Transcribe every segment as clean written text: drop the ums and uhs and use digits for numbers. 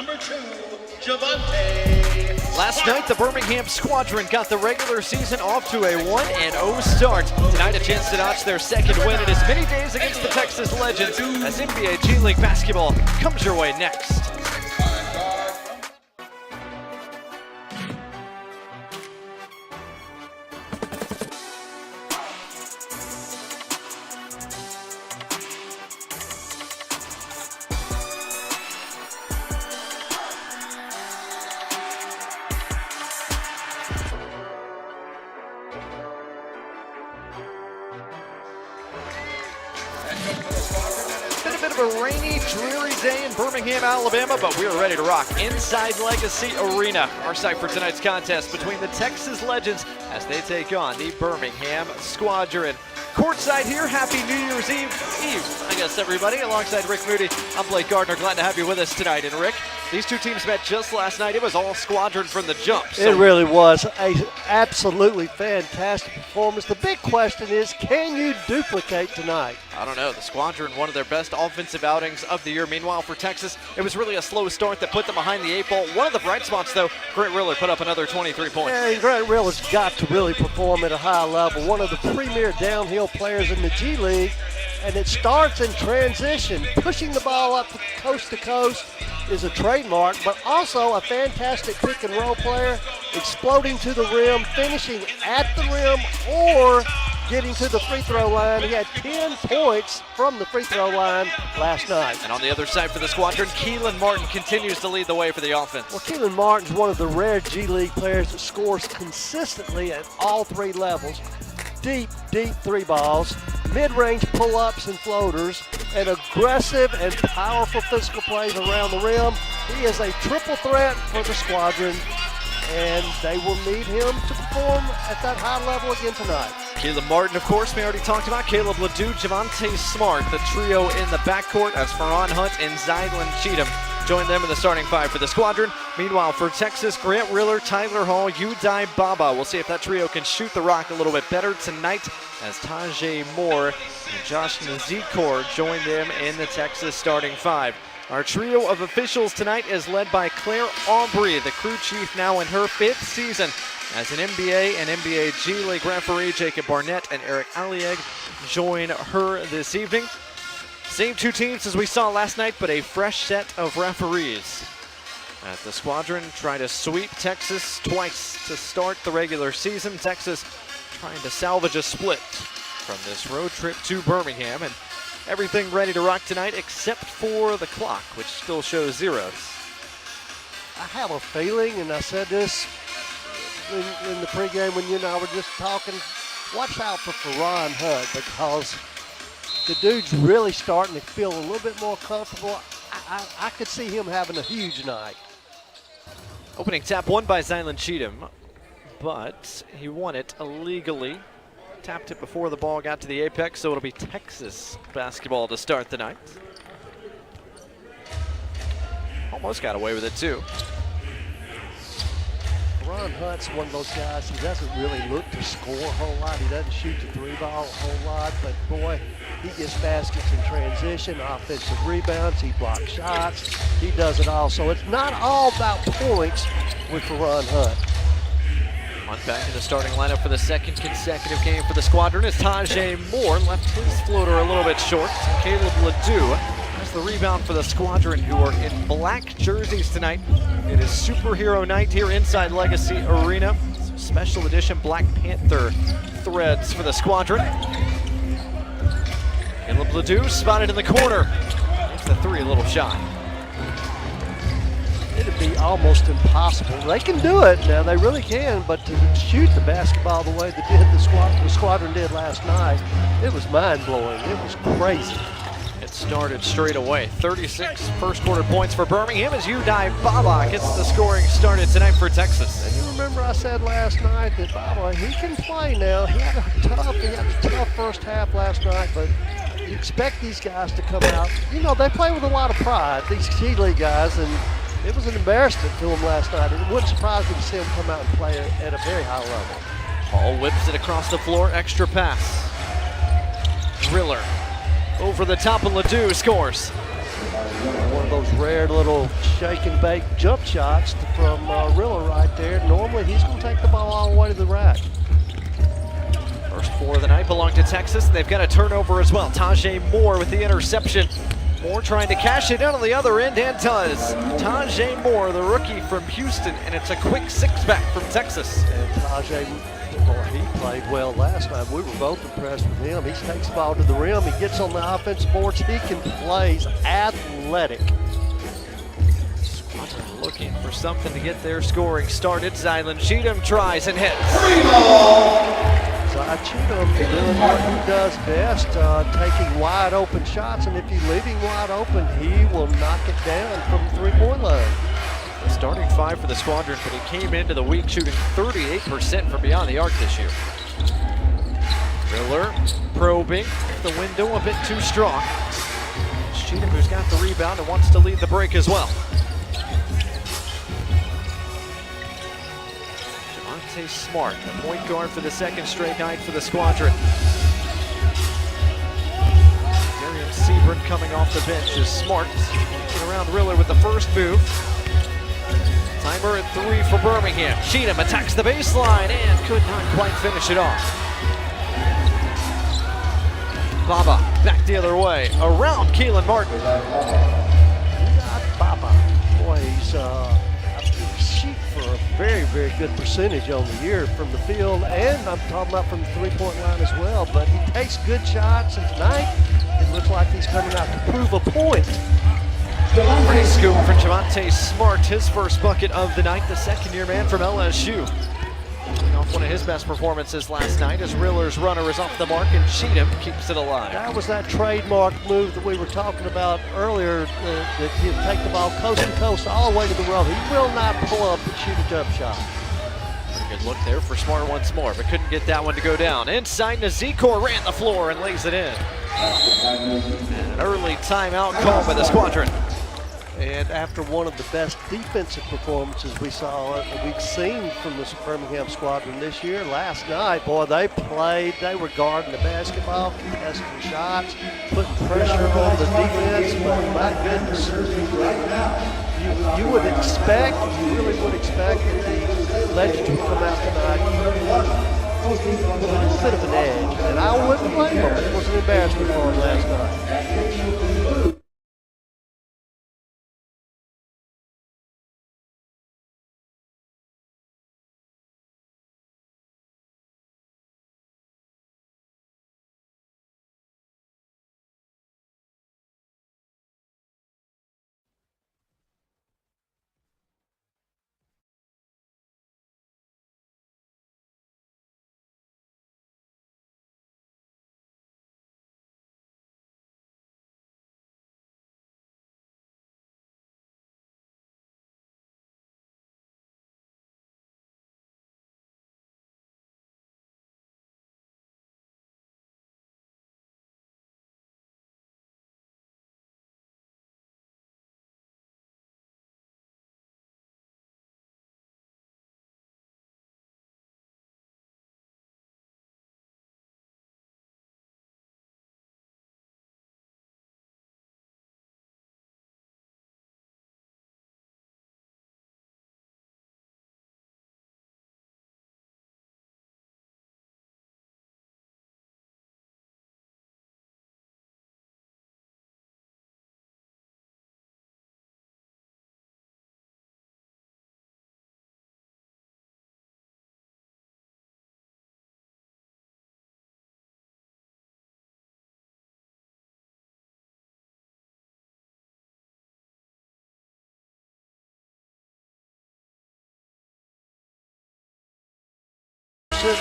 Number 2, Javante. Last night, the Birmingham Squadron got the regular season off to a 1-0 start. Tonight, a chance to notch their second win in as many days against the Texas Legends as NBA G League basketball comes your way next. It's been a bit of a rainy, dreary day in Birmingham, Alabama, but we are ready to rock inside Legacy Arena. Our site for tonight's contest between the Texas Legends as they take on the Birmingham Squadron. Courtside here, happy New Year's Eve, I guess, everybody. Alongside Rick Moody, I'm Blake Gardner. Glad to have you with us tonight. And Rick, these two teams met just last night. It was all Squadron from the jump. So it really was an absolutely fantastic performance. The big question is, can you duplicate tonight? I don't know. The Squadron, one of their best offensive outings of the year. Meanwhile, for Texas, it was really a slow start that put them behind the 8 ball. One of the bright spots, though, Grant Riller put up another 23 points. Yeah, and Grant Riller's got to really perform at a high level. One of the premier downhill players in the G League, and it starts in transition. Pushing the ball up coast to coast is a trademark, but also a fantastic pick and roll player, exploding to the rim, finishing at the rim, or getting to the free throw line. He had 10 points from the free throw line last night. And on the other side for the Squadron, Keelan Martin continues to lead the way for the offense. Well, Keelan Martin's one of the rare G League players that scores consistently at all 3 levels. Deep three balls, mid-range pull-ups and floaters, and aggressive and powerful physical plays around the rim. He is a triple threat for the Squadron, and they will need him to perform at that high level again tonight. Keelan Martin, of course, we already talked about. Caleb Ledoux, Javante Smart, the trio in the backcourt as Ferron Hunt and Zylan Cheatham join them in the starting 5 for the Squadron. Meanwhile, for Texas, Grant Riller, Tyler Hall, Udai Baba. We'll see if that trio can shoot the rock a little bit better tonight as Tajay Moore and Josh Nazikor join them in the Texas starting 5. Our trio of officials tonight is led by Claire Aubrey, the crew chief now in her 5th season as an NBA and NBA G League referee. Jacob Barnett and Eric Alieg join her this evening. Same 2 teams as we saw last night, but a fresh set of referees. As the Squadron try to sweep Texas twice to start the regular season. Texas trying to salvage a split from this road trip to Birmingham, and everything ready to rock tonight except for the clock, which still shows zeros. I have a feeling, and I said this in the pregame when you and I were just talking, watch out for Ferron Hunt, because the dude's really starting to feel a little bit more comfortable. I could see him having a huge night. Opening tap won by Zylan Cheatham, but he won it illegally. Tapped it before the ball got to the apex, so it'll be Texas basketball to start the night. Almost got away with it, too. Ron Hunt's one of those guys, he doesn't really look to score a whole lot. He doesn't shoot the 3-ball a whole lot, but boy, he gets baskets in transition, offensive rebounds, he blocks shots, he does it all. So it's not all about points with Ron Hunt. Hunt back in the starting lineup for the 2nd consecutive game for the Squadron as Tajay Moore left his floater a little bit short. Caleb Ledoux has the rebound for the Squadron, who are in black jerseys tonight. It is superhero night here inside Legacy Arena. Some special edition Black Panther threads for the Squadron. Caleb Ledoux spotted in the corner. It's the 3, a little shy. It'd be almost impossible. They can do it now, they really can, but to shoot the basketball the way the Squadron did last night, it was mind-blowing. It was crazy. It started straight away. 36 first quarter points for Birmingham as Udai Baba gets the scoring started tonight for Texas. And you remember I said last night that Baba, he can play now. He had a tough first half last night, but you expect these guys to come out. You know, they play with a lot of pride, these G League guys, and it was an embarrassment to them last night. It wouldn't surprise me to see them come out and play at a very high level. Hall whips it across the floor, extra pass. Riller over the top of Ledoux scores. One of those rare little shake and bake jump shots from Rilla right there. Normally he's going to take the ball all the way to the rack. First 4 of the night belong to Texas, and they've got a turnover as well. Tajay Moore with the interception. Moore trying to cash it in on the other end, and does. Tajay Moore, the rookie from Houston, and it's a quick 6-back from Texas. And Tajay, boy, he played well last night. We were both impressed with him. He takes the ball to the rim. He gets on the offensive boards. He can play. He's athletic. Squadron looking for something to get their scoring started. Zylan Cheatham tries and hits. Cheatham doing what he does best, taking wide open shots, and if you leave him wide open, he will knock it down from the 3-point line. The starting 5 for the Squadron, but he came into the week shooting 38% from beyond the arc this year. Miller probing the window a bit too strong. Cheatham, who's got the rebound and wants to lead the break as well. Smart, the point guard for the second straight night for the Squadron. Darian Seabrook coming off the bench is Smart. Looking around Riller with the first move. Timer at 3 for Birmingham. Cheatham attacks the baseline and could not quite finish it off. Baba back the other way, around Keelan Martin. Baba, boy, he's shoot for a very, very good percentage on the year from the field, and I'm talking about from the 3-point line as well, but he takes good shots, and tonight it looks like he's coming out to prove a point. Great scoop for Javante Smart, his first bucket of the night, the second-year man from LSU. Coming off one of his best performances last night as Riller's runner is off the mark and Cheatham keeps it alive. That was that trademark move that we were talking about earlier, that he'll take the ball coast to coast all the way to the row. He will not pull up and shoot a jump shot. Pretty good look there for Smart once more, but couldn't get that one to go down. Inside, Nazikor ran the floor and lays it in. And an early timeout called by the Squadron. And after one of the best defensive performances we've seen from the Birmingham Squadron this year, last night, boy, they were guarding the basketball, contesting shots, putting pressure on the defense, but my goodness, you would expect, you really would expect that the Legends would come out tonight with a little bit of an edge, and I wouldn't blame them. It was an embarrassment for them last night.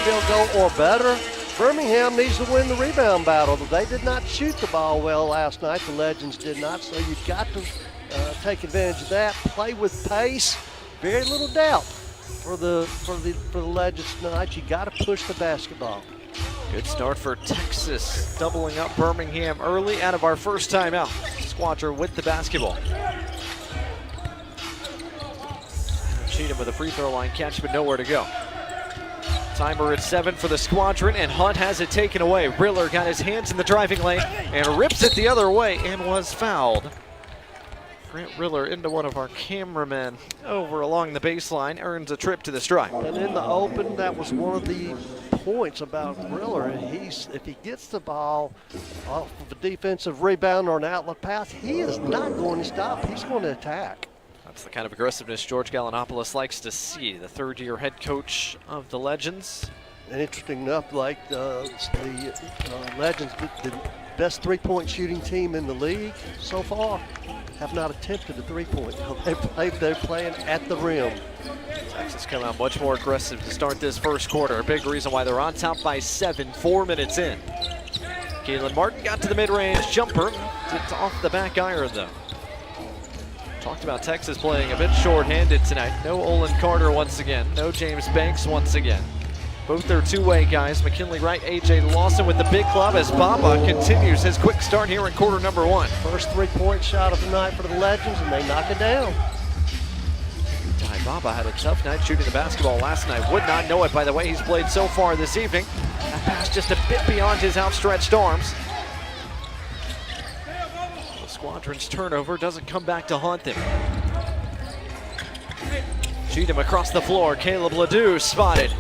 They'll go or better. Birmingham needs to win the rebound battle. They did not shoot the ball well last night. The Legends did not, so you've got to take advantage of that. Play with pace. Very little doubt for the Legends tonight. You got to push the basketball. Good start for Texas, doubling up Birmingham early out of our first timeout. Squadron with the basketball. Cheatham with a free throw line catch, but nowhere to go. Timer at 7 for the Squadron, and Hunt has it taken away. Riller got his hands in the driving lane and rips it the other way and was fouled. Grant Riller into one of our cameramen over along the baseline, earns a trip to the stripe. And in the open, that was one of the points about Riller. If he gets the ball off of a defensive rebound or an outlet pass, he is not going to stop. He's going to attack. That's the kind of aggressiveness George Gallinopoulos likes to see, the third-year head coach of the Legends. And interesting enough, like the Legends, the best three-point shooting team in the league so far, have not attempted a three-point. They're playing at the rim. Texas come out much more aggressive to start this first quarter. A big reason why they're on top by 7, 4 minutes in. Keelan Martin got to the mid-range jumper. It's off the back iron, though. Talked about Texas playing a bit short-handed tonight. No Olin Carter once again. No James Banks once again. Both their two-way guys, McKinley Wright, A.J. Lawson with the big club as Baba continues his quick start here in quarter number 1. First three-point shot of the night for the Legends, and they knock it down. Ty Baba had a tough night shooting the basketball last night. Would not know it by the way he's played so far this evening. That pass just a bit beyond his outstretched arms. The Squadron's turnover doesn't come back to haunt them. Cheatham across the floor. Caleb Ledoux spotted.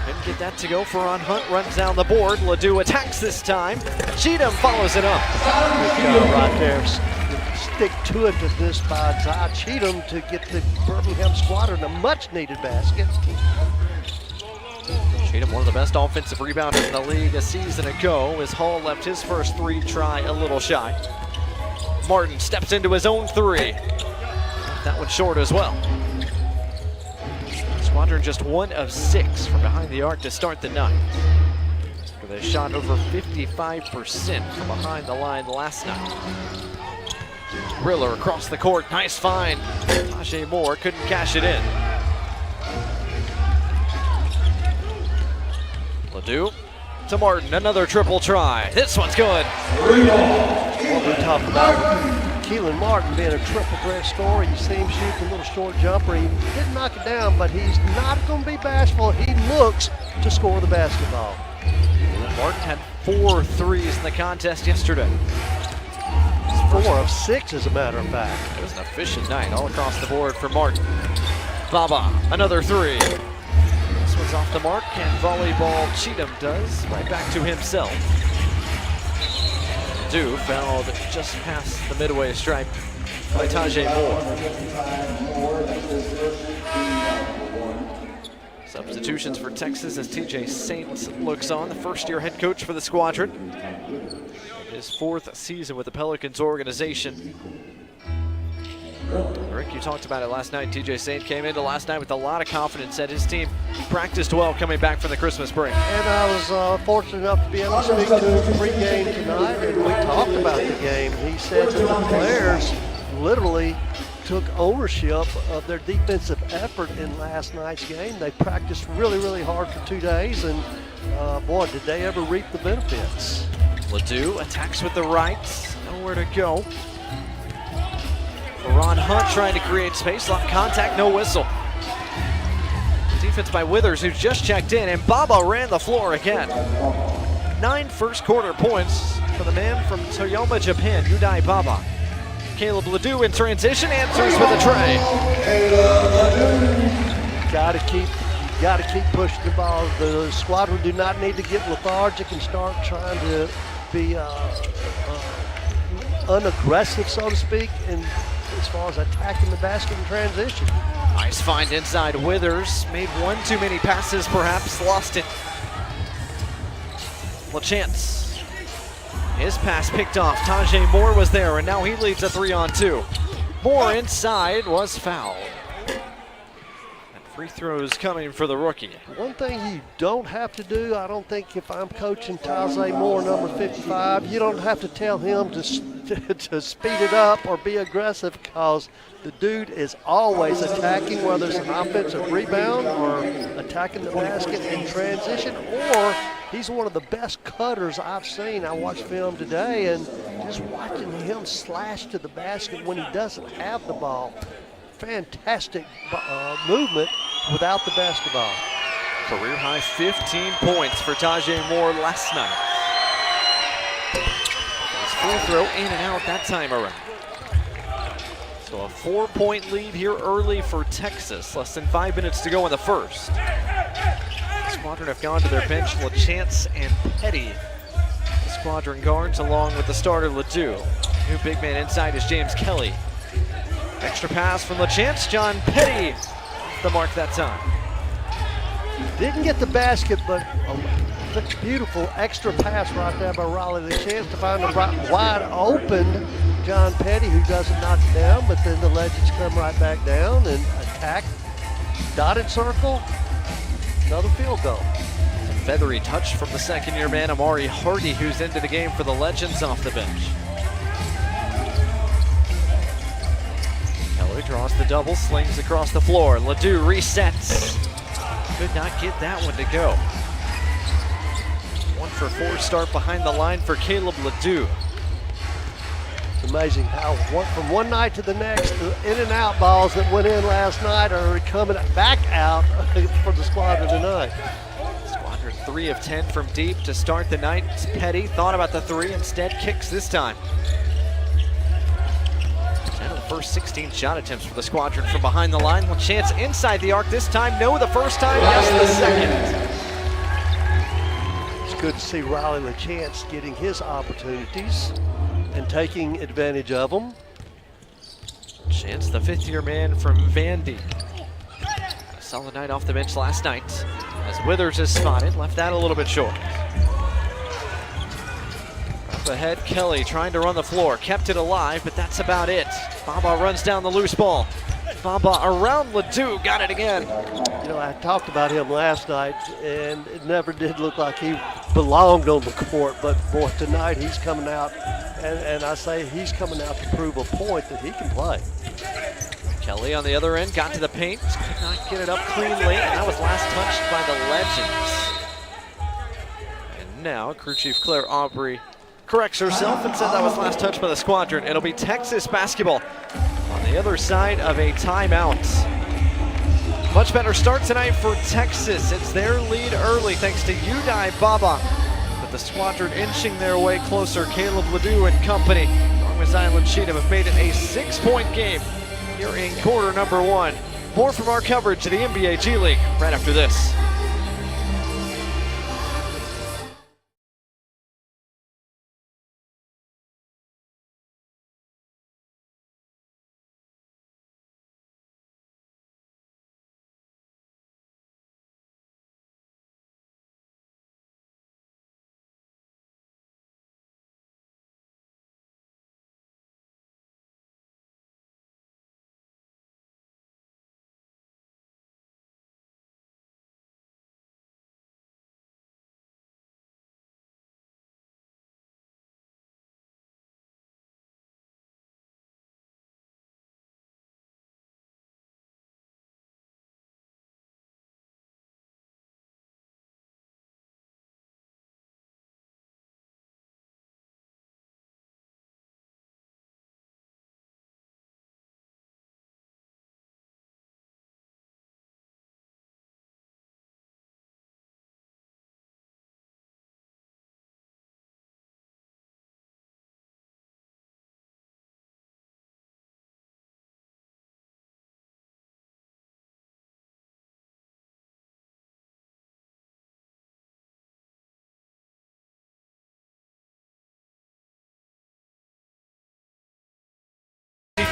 Couldn't get that to go. Ferron Hunt runs down the board. Ledoux attacks this time. Cheatham follows it up. Good job right there. Stick to it to this by Zy Cheatham to get the Birmingham Squadron a much-needed basket. Cheatham, one of the best offensive rebounders in the league a season ago, as Hall left his first three try a little shy. Martin steps into his own three. That one short as well. Squadron just 1 of 6 from behind the arc to start the night. They shot over 55% from behind the line last night. Riller across the court, nice find. Tajay Moore couldn't cash it in. Ledoux to Martin, another triple try. This one's good. What we talked about Keelan Martin being a triple threat scorer. You see him shoot the little short jumper. He didn't knock it down, but he's not going to be bashful. He looks to score the basketball. Martin had 4 threes in the contest yesterday. 4 of 6, as a matter of fact. It was an efficient night all across the board for Martin. Baba, another 3. This one's off the mark, and volleyball Cheatham does right back to himself. Ledoux fouled just past the midway stripe by Tajay Moore. Substitutions for Texas as TJ Saint looks on, the first-year head coach for the Squadron. His 4th season with the Pelicans organization. Rick, you talked about it last night. TJ Saint came into last night with a lot of confidence, said his team practiced well coming back from the Christmas break. And I was fortunate enough to be able to speak to him pre-game tonight, and we talked about the game. He said that the players literally took ownership of their defensive effort in last night's game. They practiced really, really hard for 2 days, and boy, did they ever reap the benefits. Ledoux attacks with the right, nowhere to go. Ferron Hunt trying to create space, lock contact, no whistle. Defense by Withers, who just checked in, and Baba ran the floor again. 9 first quarter points for the man from Toyama, Japan, Yudai Baba. Caleb Ledoux in transition, answers for the tray. Got to keep pushing the ball. The Squadron do not need to get lethargic and start trying to be unaggressive, so to speak, and as far as attacking the basket in transition. Nice find inside Withers. Made 1 too many passes, perhaps. Lost it. LaChance. His pass picked off. Tajay Moore was there, and now he leads a 3-on-2. Moore inside was fouled. And free throws coming for the rookie. One thing you don't have to do, I don't think if I'm coaching Tajay Moore, number 55, you don't have to tell him to speed it up or be aggressive, because the dude is always attacking, whether it's an offensive rebound or attacking the basket in transition, or he's one of the best cutters I've seen. I watched film today, and just watching him slash to the basket when he doesn't have the ball. Fantastic movement without the basketball. Career high 15 points for Tajay Moore last night. His free throw in and out that time around. So a 4-point lead here early for Texas. Less than 5 minutes to go in the first. The Squadron have gone to their bench. LaChance and Petty, the Squadron guards, along with the starter Ledoux. New big man inside is James Kelly. Extra pass from LaChance. John Petty off the mark that time. Didn't get the basket, but a beautiful extra pass right there by Raleigh. The chance to find a wide open John Petty, who doesn't knock it down, but then the Legends come right back down and attack. Dotted circle, another field goal. A feathery touch from the second-year man, Amari Hardy, who's into the game for the Legends off the bench. Kelly draws the double, slings across the floor. Ledoux resets. Could not get that one to go. 1 for 4 start behind the line for Caleb Ledoux. It's amazing how from one night to the next, the in and out balls that went in last night are coming back out for the Squadron tonight. Squadron 3 of 10 from deep to start the night. Petty thought about the three, instead kicks this time. 10 of the first 16 shot attempts for the Squadron from behind the line. LaChance inside the arc this time. No, the first time, yes, the second. It's good to see Riley LaChance getting his opportunities and taking advantage of them. Chance, the 5th-year man from Vandy. Solid night off the bench last night as Withers is spotted, left that a little bit short. Up ahead, Kelly trying to run the floor, kept it alive, but that's about it. Baba runs down the loose ball. Baba around Ledoux, got it again. You know, I talked about him last night, and it never did look like he belonged on the court, but boy, tonight he's coming out, and I say he's coming out to prove a point that he can play. Kelly on the other end, got to the paint, could not get it up cleanly, and that was last touched by the Legends. And now, crew chief Claire Aubrey corrects herself and said that was last touched by the Squadron. It'll be Texas basketball on the other side of a timeout. Much better start tonight for Texas. It's their lead early thanks to Udai Baba. But the Squadron inching their way closer. Caleb Ledoux and company, along with Zylan Cheatham, have made it a 6-point game here in quarter number 1. More from our coverage of the NBA G League right after this.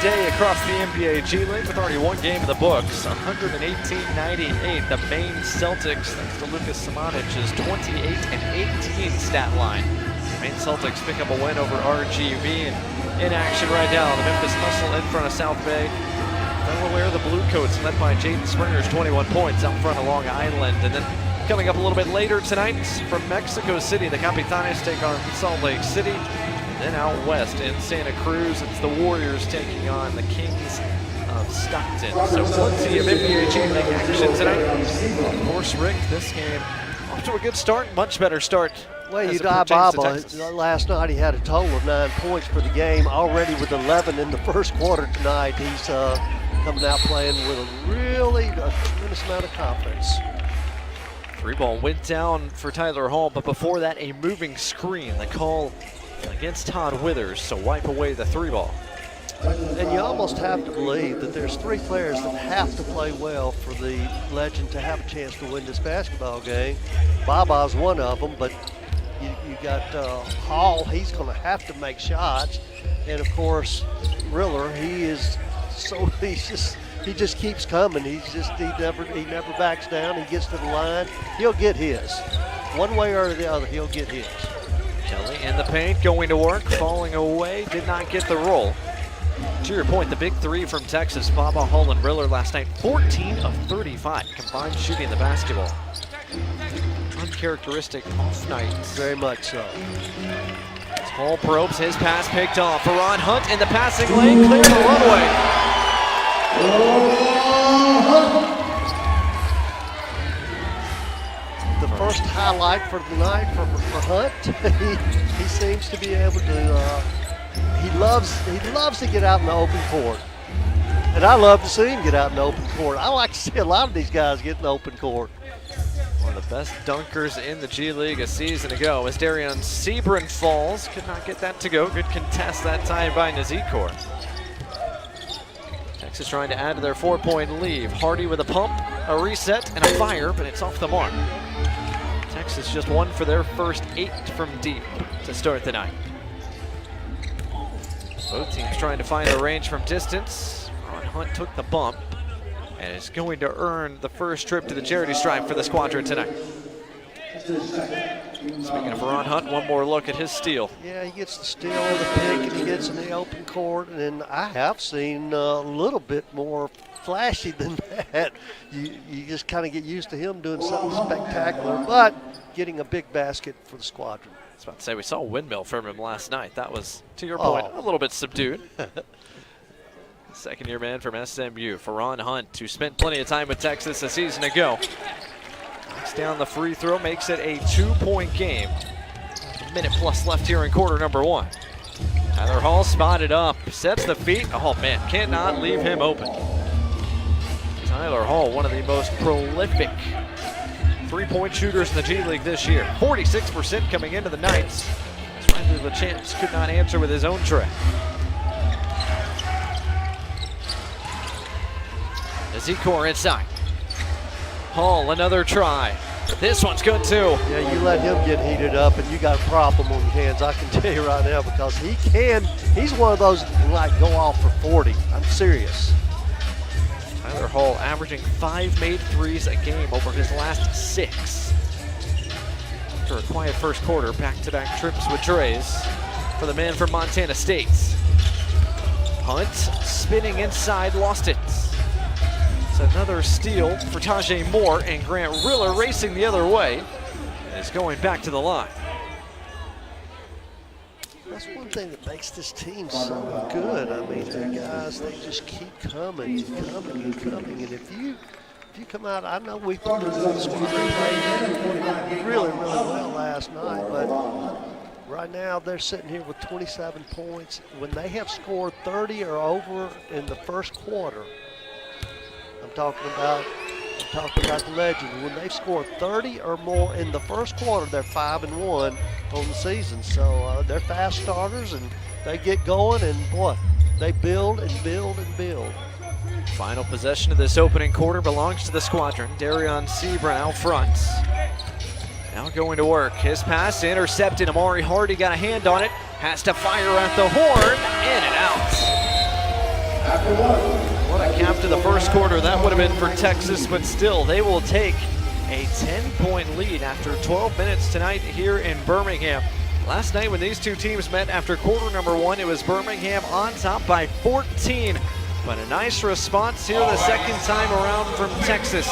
Day across the NBA G League with already one game in the books. 118-98. The Maine Celtics, thanks to Lucas Simonic's 28-18 stat line. The Maine Celtics pick up a win over RGV, and in action right now, the Memphis Hustle in front of South Bay. Delaware, the Bluecoats, led by Jaden Springer's 21 points out front of Long Island. And then coming up a little bit later tonight from Mexico City, the Capitanes take on Salt Lake City. Then out west in Santa Cruz, it's the Warriors taking on the Kings of Stockton. So plenty of NBA G League action tonight. Of course, Rick, this game off to a good start, much better start. Well, Udai Baba, last night he had a total of 9 points for the game, already with 11 in the first quarter tonight. He's coming out playing with a tremendous amount of confidence. 3-ball went down for Tyler Hall, but before that, a moving screen. The call against Todd Withers, so wipe away the 3-ball. And you almost have to believe that there's 3 players that have to play well for the Legend to have a chance to win this basketball game. Baba's one of them, but you got Hall. He's going to have to make shots, and of course, Riller. He just keeps coming. He never backs down. He gets to the line. He'll get his. One way or the other, he'll get his. Kelly in the paint, going to work, falling away, did not get the roll. To your point, the big 3 from Texas, Baba, Hall, and Riller last night, 14 of 35 combined shooting the basketball. Uncharacteristic off night. Very much so. Hall probes, his pass picked off. Ferran Hunt in the passing lane, clear the runway. The first highlight for the night for Hunt. he seems to be able to. He loves to get out in the open court, and I love to see him get out in the open court. I like to see a lot of these guys get in the open court. One of the best dunkers in the G League a season ago as Darian Sebrin falls. Could not get that to go. Good contest that time by Nazikor. Texas trying to add to their 4-point lead. Hardy with a pump, a reset, and a fire, but it's off the mark. Texas just 1 for their first 8 from deep to start the night. Both teams trying to find the range from distance. Ron Hunt took the bump and is going to earn the first trip to the charity stripe for the Squadron tonight. Speaking of Ron Hunt, one more look at his steal. Yeah, he gets the steal or the pick, and he gets in the open court, and I have seen a little bit more flashy than that. You just kind of get used to him doing something spectacular, but getting a big basket for the Squadron. I was about to say, we saw a windmill from him last night. That was, to your point, a little bit subdued. Second-year man from SMU, Ferran Hunt, who spent plenty of time with Texas a season ago. Knocks down the free throw, makes it a 2-point game. A minute plus left here in quarter number 1. Tyler Hall spotted up, sets the feet. Oh man, cannot leave him open. Tyler Hall, one of the most prolific 3-point shooters in the G League this year. 46% coming into the Knights. Riley LaChance could not answer with his own tray. Nazikor inside. Hall, another try. This one's good too. Yeah, you let him get heated up and you got a problem on your hands, I can tell you right now, because he's one of those that can like go off for 40. I'm serious. Tyler Hall averaging 5 made threes a game over his last 6. After a quiet first quarter, back-to-back trips with trays for the man from Montana State. Hunt spinning inside, lost it. It's another steal for Tajay Moore, and Grant Riller racing the other way and is going back to the line. That's one thing that makes this team so good. I mean, the guys, they just keep coming and coming and coming. And if you come out, I know we played really well last night, but right now they're sitting here with 27 points. When they have scored 30 or over in the first quarter, I'm talking about the Legends. When they've scored 30 or more in the first quarter, they're 5-1 on the season. So they're fast starters, and they get going, and boy, they build and build and build. Final possession of this opening quarter belongs to the Squadron. Darian Sebrin out front. Now going to work. His pass intercepted. Amari Hardy got a hand on it. Has to fire at the horn. In and out. What a cap to the first quarter that would have been for Texas, but still, they will take a 10-point lead after 12 minutes tonight here in Birmingham. Last night when these two teams met after quarter number 1, it was Birmingham on top by 14. But a nice response here the second time around from Texas.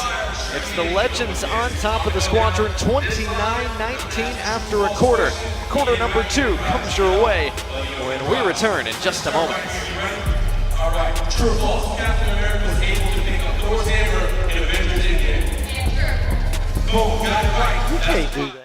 It's the Legends on top of the Squadron, 29-19 after a quarter. Quarter number 2 comes your way when we return in just a moment. All right, true or false, Captain America was able to pick up Thor's hammer in Avengers Endgame. Boom, got it right. You can't do that.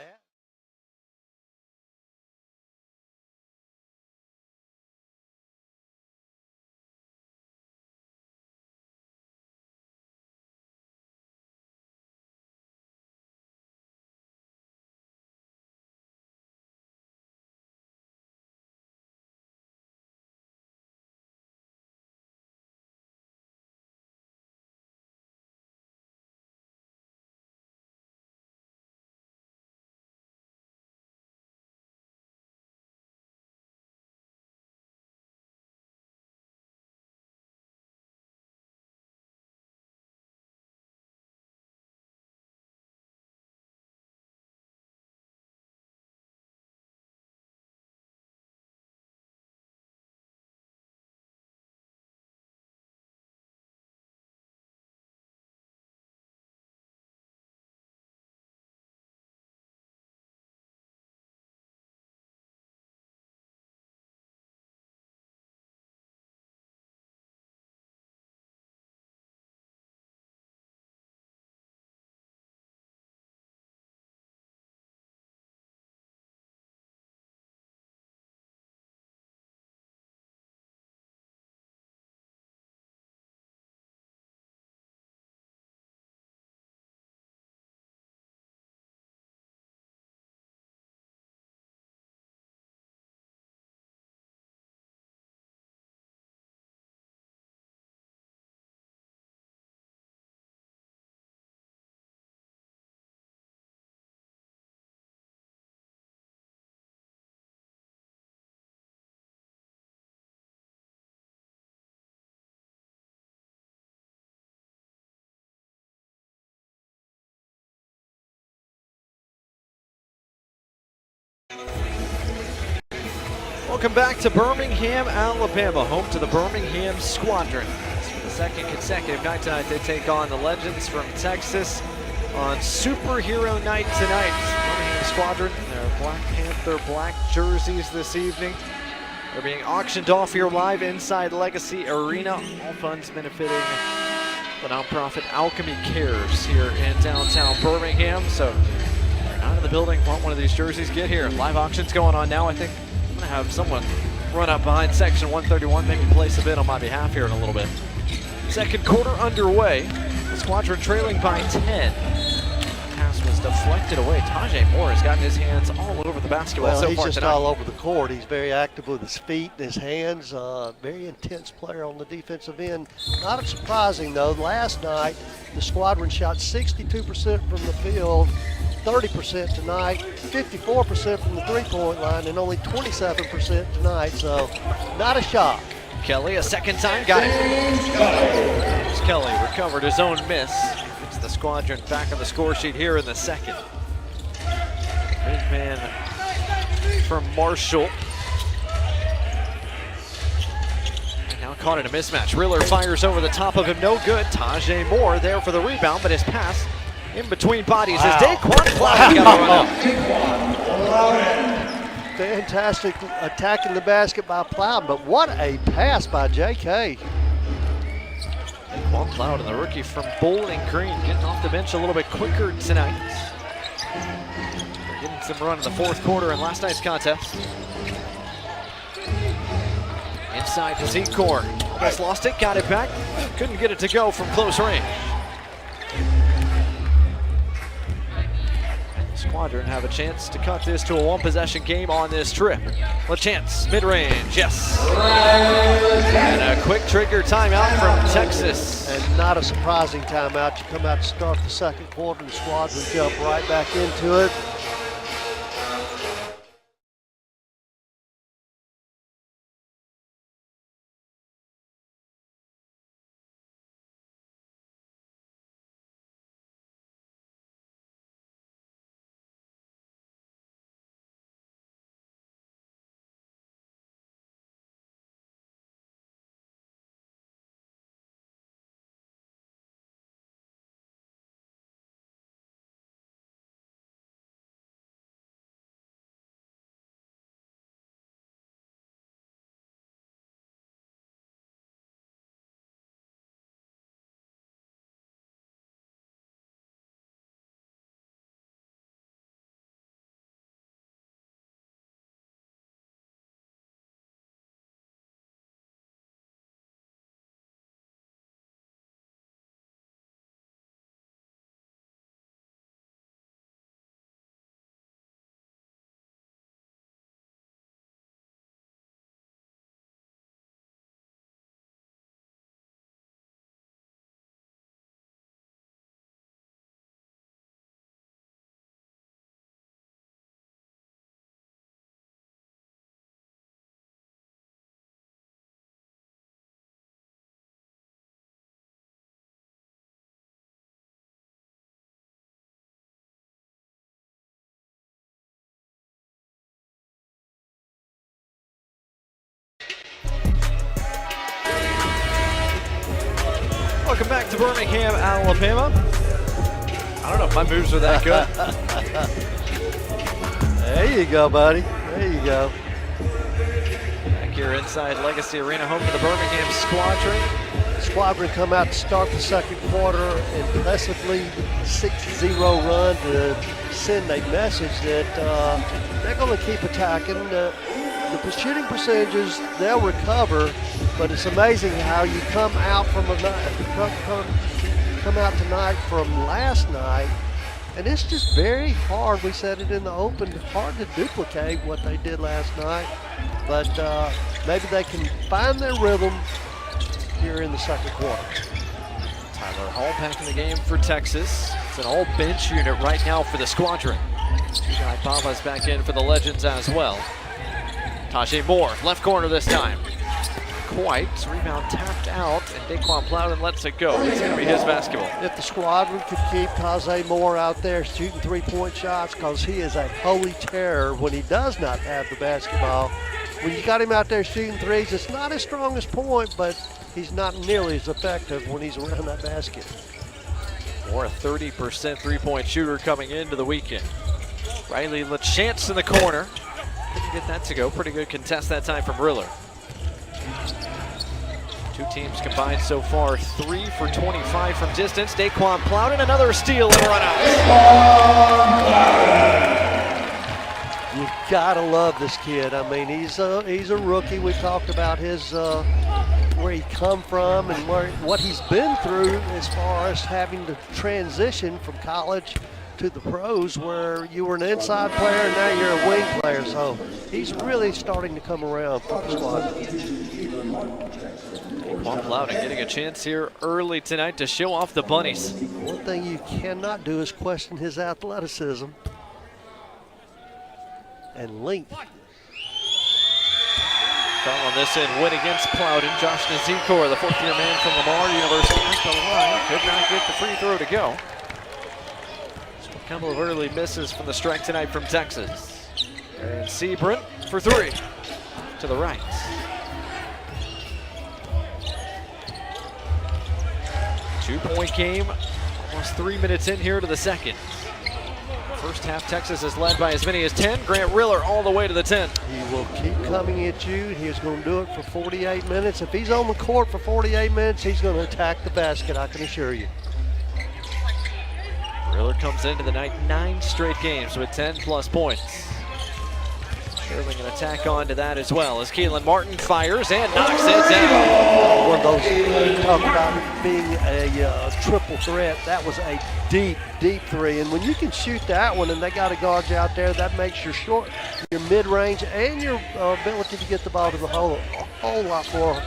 Welcome back to Birmingham, Alabama, home to the Birmingham Squadron. For the second consecutive night tonight, they take on the Legends from Texas on Superhero Night tonight. Birmingham Squadron in their Black Panther black jerseys this evening. They're being auctioned off here live inside Legacy Arena. All funds benefiting the nonprofit Alchemy Cares here in downtown Birmingham. So if you're not in the building, want one of these jerseys, get here. Live auctions going on now. I think I'm going to have someone run up behind section 131, maybe place a bid on my behalf here in a little bit. Second quarter underway. The Squadron trailing by 10. Pass was deflected away. Tajay Moore has gotten his hands all over the basketball so far tonight. He's just all over the court. He's very active with his feet and his hands. Very intense player on the defensive end. Not surprising, though. Last night, the Squadron shot 62% from the field, 30% tonight, 54% from the three-point line, and only 27% tonight. So, not a shock. Kelly, a second time, got it. James Kelly recovered his own miss. It's the Squadron back on the score sheet here in the second. Big man from Marshall. And now caught in a mismatch. Riller fires over the top of him, no good. Tajay Moore there for the rebound, but his pass in between bodies as Daquan Plowden got to run out. Fantastic attacking the basket by Plowden, but what a pass by J.K. Daquan Plowden, the rookie from Bowling Green, getting off the bench a little bit quicker tonight. They're getting some run in the fourth quarter in last night's contest. Inside to Zekor. Almost lost it, got it back. Couldn't get it to go from close range. Squadron have a chance to cut this to a one-possession game on this trip. LaChance, mid-range, yes. And a quick trigger timeout from Texas. And not a surprising timeout. You come out to start the second quarter, the Squadron jump right back into it. Welcome back to Birmingham, Alabama. I don't know if my moves are that good. There you go, buddy. There you go. Back here inside Legacy Arena, home to the Birmingham Squadron. Squadron come out to start the second quarter, impressively 6-0 run to send a message that they're going to keep attacking. The shooting percentages, they'll recover, but it's amazing how you come out from come out tonight from last night, and it's just very hard. We said it in the open, hard to duplicate what they did last night, but maybe they can find their rhythm here in the second quarter. Tyler Hall back in the game for Texas. It's an all-bench unit right now for the Squadron. Guy Bava's back in for the Legends as well. Tajay Moore, left corner this time. quite. Rebound tapped out, and Daquan Plowden lets it go. It's going to be his basketball. If the Squadron could keep Tajay Moore out there shooting three-point shots, because he is a holy terror when he does not have the basketball. When you got him out there shooting threes, it's not his strongest point, but he's not nearly as effective when he's around that basket. Moore, a 30% three-point shooter coming into the weekend. Riley LaChance in the corner. Couldn't get that to go. Pretty good contest that time from Riller. Two teams combined so far, 3 for 25 from distance. Daquan Plowden, another steal and run out. You gotta love this kid. I mean, he's a rookie. We talked about his where he come from and what he's been through as far as having to transition from college to the pros, where you were an inside player and now you're a wing player. So he's really starting to come around for the squad. Daquan Plowden getting a chance here early tonight to show off the bunnies. One thing you cannot do is question his athleticism and length. Foul on this end, win against Plowden. Josh Nazikor, the fourth-year man from Lamar University, at the line. Could not get the free throw to go. So a couple of early misses from the strike tonight from Texas. And Squardon for three. To the right. Two-point game, almost 3 minutes in here to the second. First half, Texas is led by as many as 10. Grant Riller all the way to the 10. He will keep coming at you. He's going to do it for 48 minutes. If he's on the court for 48 minutes, he's going to attack the basket, I can assure you. Riller comes into the night 9 straight games with 10+ points. Surely going to tack on to that as well as Keelan Martin fires and knocks it down. One of those, talk about being a triple threat. That was a deep, deep three. And when you can shoot that one and they got a guard out there, that makes your mid-range and your ability to get the ball to the hole a whole lot more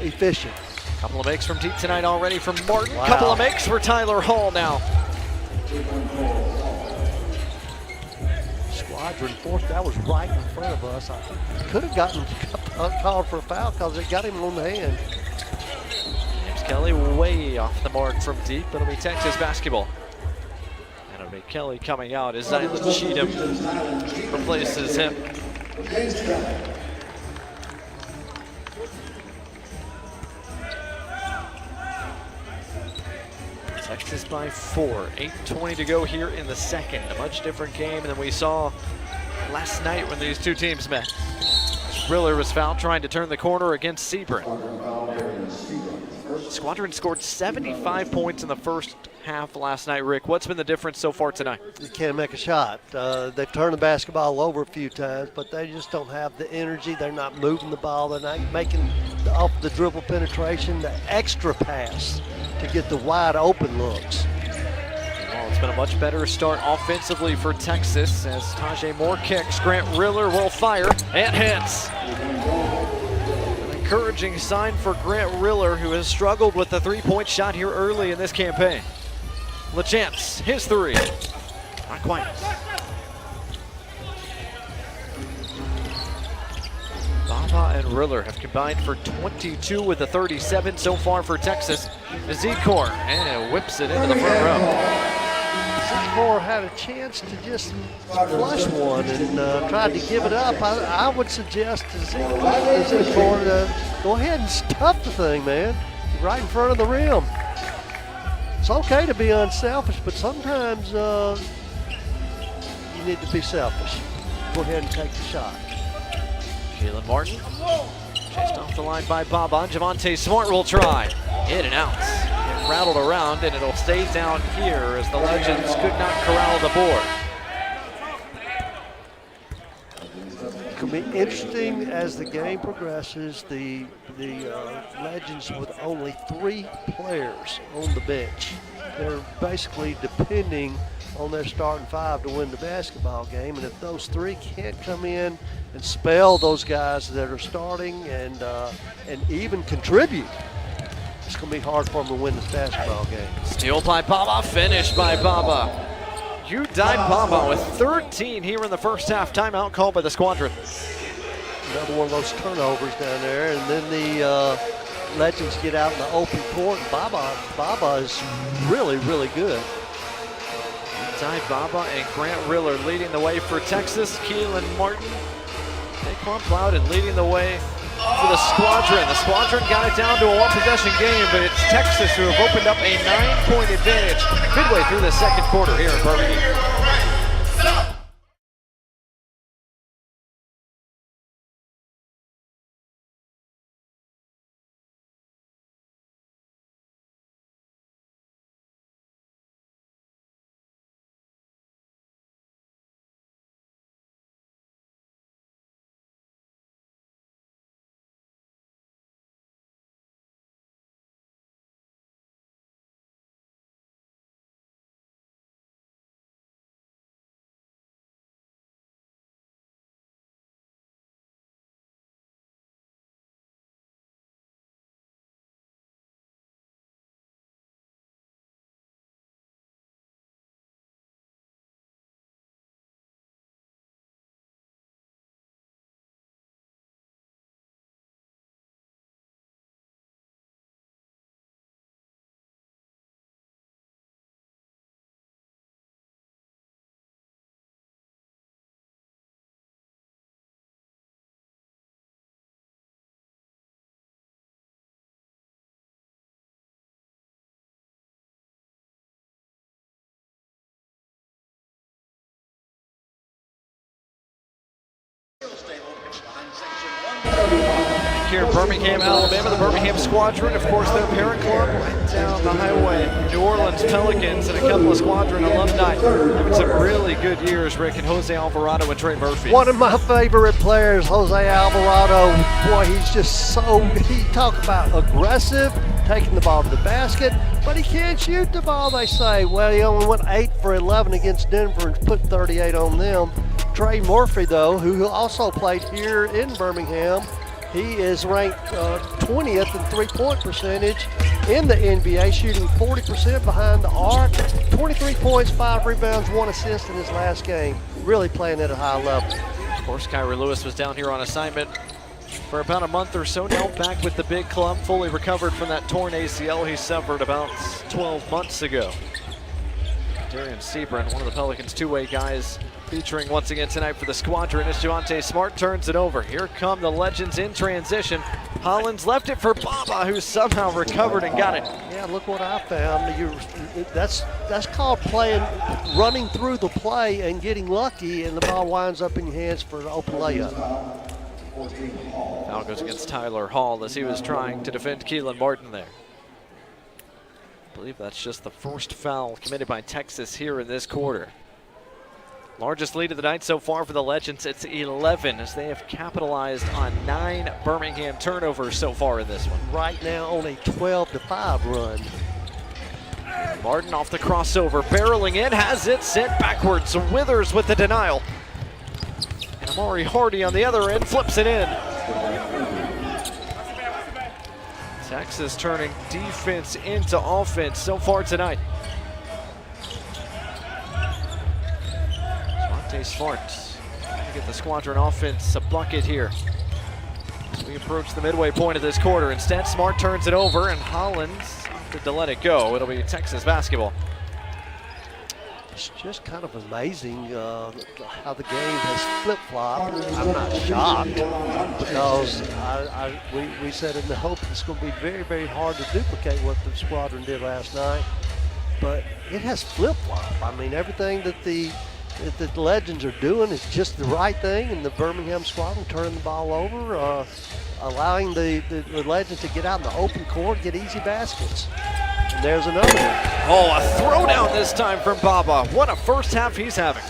efficient. Couple of makes from deep tonight already from Martin. Wow. Couple of makes for Tyler Hall now. Squadron fourth, that was right in front of us. I could have gotten called for a foul because it got him on the hand. James Kelly way off the mark from deep. It'll be Texas basketball. And it'll be Kelly coming out as Zylan Cheatham replaces him. Texas by 4, 8:20 to go here in the second. A much different game than we saw last night when these two teams met. Riller was fouled trying to turn the corner against Squardon. Squadron scored 75 points in the first half last night. Rick, what's been the difference so far tonight? You can't make a shot. They've turned the basketball over a few times, but they just don't have the energy. They're not moving the ball. They're not making off the dribble penetration, the extra pass to get the wide open looks. Well, it's been a much better start offensively for Texas as Tajay Moore kicks. Grant Riller will fire and hits. An encouraging sign for Grant Riller, who has struggled with the three-point shot here early in this campaign. LaChance, his three. Not quite. Baba and Riller have combined for 22 with the 37 so far for Texas. Nazikor, and it whips it into the front row. Nazikor had a chance to just flush one and tried to give it up. I would suggest to Nazikor to go ahead and stuff the thing, man, right in front of the rim. It's okay to be unselfish, but sometimes you need to be selfish. Go ahead and take the shot. Keelan Martin, chased off the line by Baba. Javonte Smart will try. In and out. It rattled around, and it'll stay down here as the Legends could not corral the board. It's going to be interesting as the game progresses. The Legends with only 3 players on the bench. They're basically depending on their starting 5 to win the basketball game, and if those 3 can't come in and spell those guys that are starting and even contribute, it's going to be hard for them to win this basketball game. Steal by Baba, finished by Baba. Udai Baba with 13 here in the first half. Timeout called by the Squadron. another one of those turnovers down there. And then the Legends get out in the open court. Baba is really, really good. Ty Baba and Grant Riller leading the way for Texas. Keelan Martin, Daquan Plowden leading the way for the Squadron. The Squadron got it down to a one-possession game, but it's Texas who have opened up a 9-point advantage midway through the second quarter here in Birmingham. Here in Birmingham, Alabama, the Birmingham Squadron, of course, their parent club right down the highway. New Orleans Pelicans and a couple of Squadron alumni having some really good years, Rick, and Jose Alvarado and Trey Murphy. One of my favorite players, Jose Alvarado. Boy, he's just he talk about aggressive, taking the ball to the basket, but he can't shoot the ball, they say. Well, he only went 8 for 11 against Denver and put 38 on them. Trey Murphy, though, who also played here in Birmingham, he is ranked 20th in three-point percentage in the NBA, shooting 40% behind the arc, 23 points, 5 rebounds, 1 assist in his last game. Really playing at a high level. Of course, Kyrie Lewis was down here on assignment for about a month or so now, back with the big club, fully recovered from that torn ACL he suffered about 12 months ago. Darian Sebrin, one of the Pelicans' two-way guys, featuring once again tonight for the Squadron as Javonte Smart turns it over. Here come the Legends in transition. Hollins left it for Baba, who somehow recovered and got it. Yeah, look what I found. That's called running through the play and getting lucky, and the ball winds up in your hands for an open layup. Foul goes against Tyler Hall as he was trying to defend Keelan Martin there. I believe that's just the first foul committed by Texas here in this quarter. Largest lead of the night so far for the Legends. It's 11 as they have capitalized on 9 Birmingham turnovers so far in this one. Right now on a 12-5 run. Martin off the crossover, barreling in, has it sent backwards. Withers with the denial. And Amari Hardy on the other end flips it in. Texas turning defense into offense so far tonight. Smart trying to get the Squadron offense a bucket here as we approach the midway point of this quarter. Instead, Smart turns it over and Hollins opted to let it go. It'll be Texas basketball. It's just kind of amazing how the game has flip-flopped. I'm not shocked because we said in the hope it's going to be very, very hard to duplicate what the Squadron did last night, but it has flip-flopped. I mean, everything that the Legends are doing is just the right thing, and the Birmingham Squadron turning the ball over, allowing the Legends to get out in the open court, get easy baskets. And there's another one. Oh, a throwdown this time from Baba. What a first half he's having.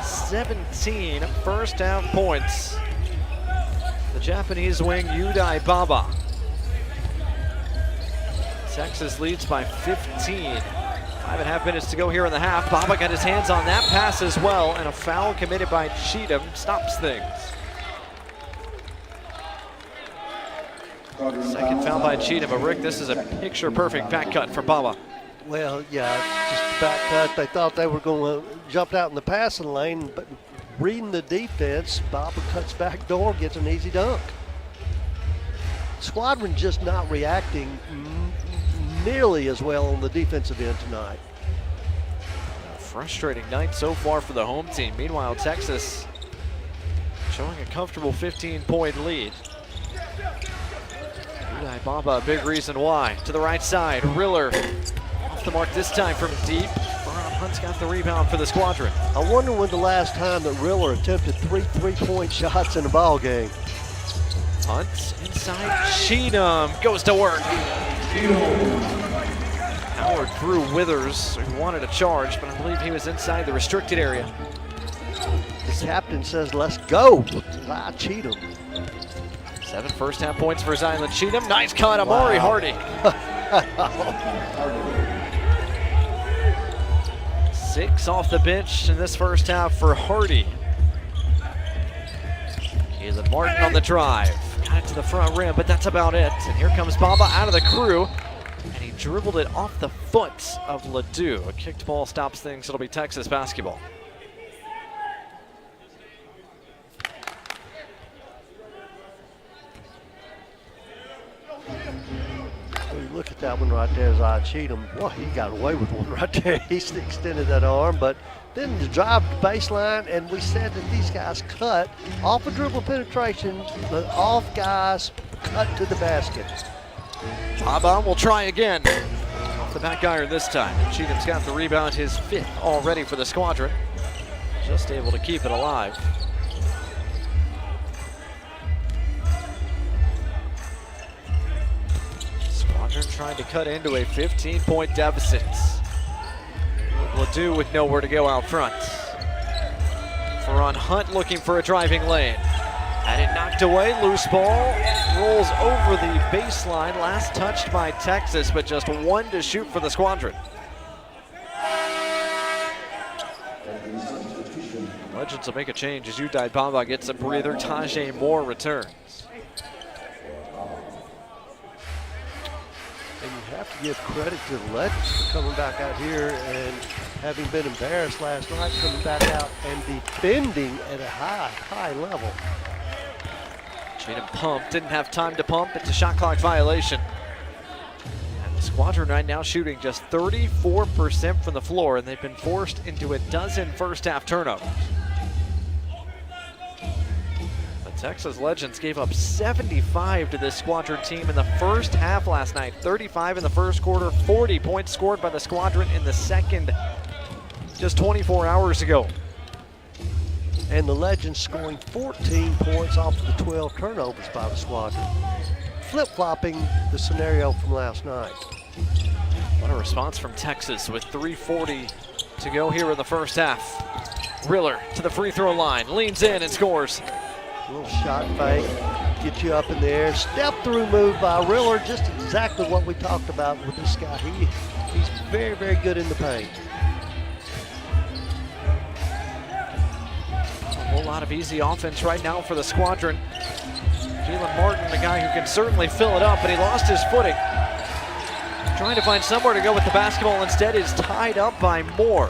17 first half points. The Japanese wing, Udai Baba. Texas leads by 15. 5.5 minutes to go here in the half. Baba got his hands on that pass as well, and a foul committed by Cheatham stops things. Second foul by Cheatham, but Rick, this is a picture-perfect back cut for Baba. Well, yeah, just back cut. They thought they were going to jump out in the passing lane, but reading the defense. Baba cuts back door, gets an easy dunk. Squadron just not reacting nearly as well on the defensive end tonight. A frustrating night so far for the home team. Meanwhile, Texas showing a comfortable 15-point lead. Baba, a big reason why. To the right side, Riller off the mark this time from deep. Hunt's got the rebound for the Squadron. I wonder when the last time that Riller attempted three-point shots in a ball game. Hunt inside, Cheatham goes to work. Howard threw Withers, who wanted a charge, but I believe he was inside the restricted area. The captain says, let's go. Cheatham. 7 first-half points for Zylan Cheatham. Nice cut, Amari Hardy. 6 off the bench in this first half for Hardy. Caleb Martin on the drive. Got it to the front rim, but that's about it. And here comes Baba out of the crew. And he dribbled it off the foot of Ledoux. A kicked ball stops things. It'll be Texas basketball. Look at that one right there, Zai Cheatham. Well, he got away with one right there. He extended that arm, but then the drive to baseline, and we said that these guys cut off a dribble penetration, the off guys cut to the basket. Baba will try again. Off the back iron this time. Cheatham's got the rebound, his 5th already for the Squadron. Just able to keep it alive. Trying to cut into a 15-point deficit. Ledoux with nowhere to go out front. Ferron Hunt looking for a driving lane. Had it knocked away, loose ball. Rolls over the baseline. Last touched by Texas, but just 1 to shoot for the Squadron. Legends will make a change as Udai Baba gets a breather. Tajay Moore returns. And you have to give credit to the Legends for coming back out here and having been embarrassed last night, coming back out and defending at a high level. Cheatham pumped, didn't have time to pump. It's a shot clock violation. And the Squadron right now shooting just 34% from the floor, and they've been forced into a dozen first-half turnovers. Texas Legends gave up 75 to this Squadron team in the first half last night. 35 in the first quarter, 40 points scored by the Squadron in the second just 24 hours ago. And the Legends scoring 14 points off of the 12 turnovers by the Squadron. Flip-flopping the scenario from last night. What a response from Texas with 3:40 to go here in the first half. Riller to the free throw line, leans in and scores. A little shot fake, get you up in the air. Step through move by Riller, just exactly what we talked about with this guy. He's very, very good in the paint. A whole lot of easy offense right now for the Squadron. Jalen Martin, the guy who can certainly fill it up, but he lost his footing. Trying to find somewhere to go with the basketball, instead is tied up by Moore.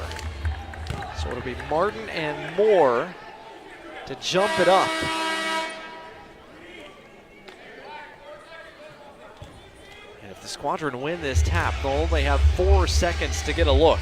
So it'll be Martin and Moore to jump it up. And if the Squadron win this tap, they'll only have 4 seconds to get a look.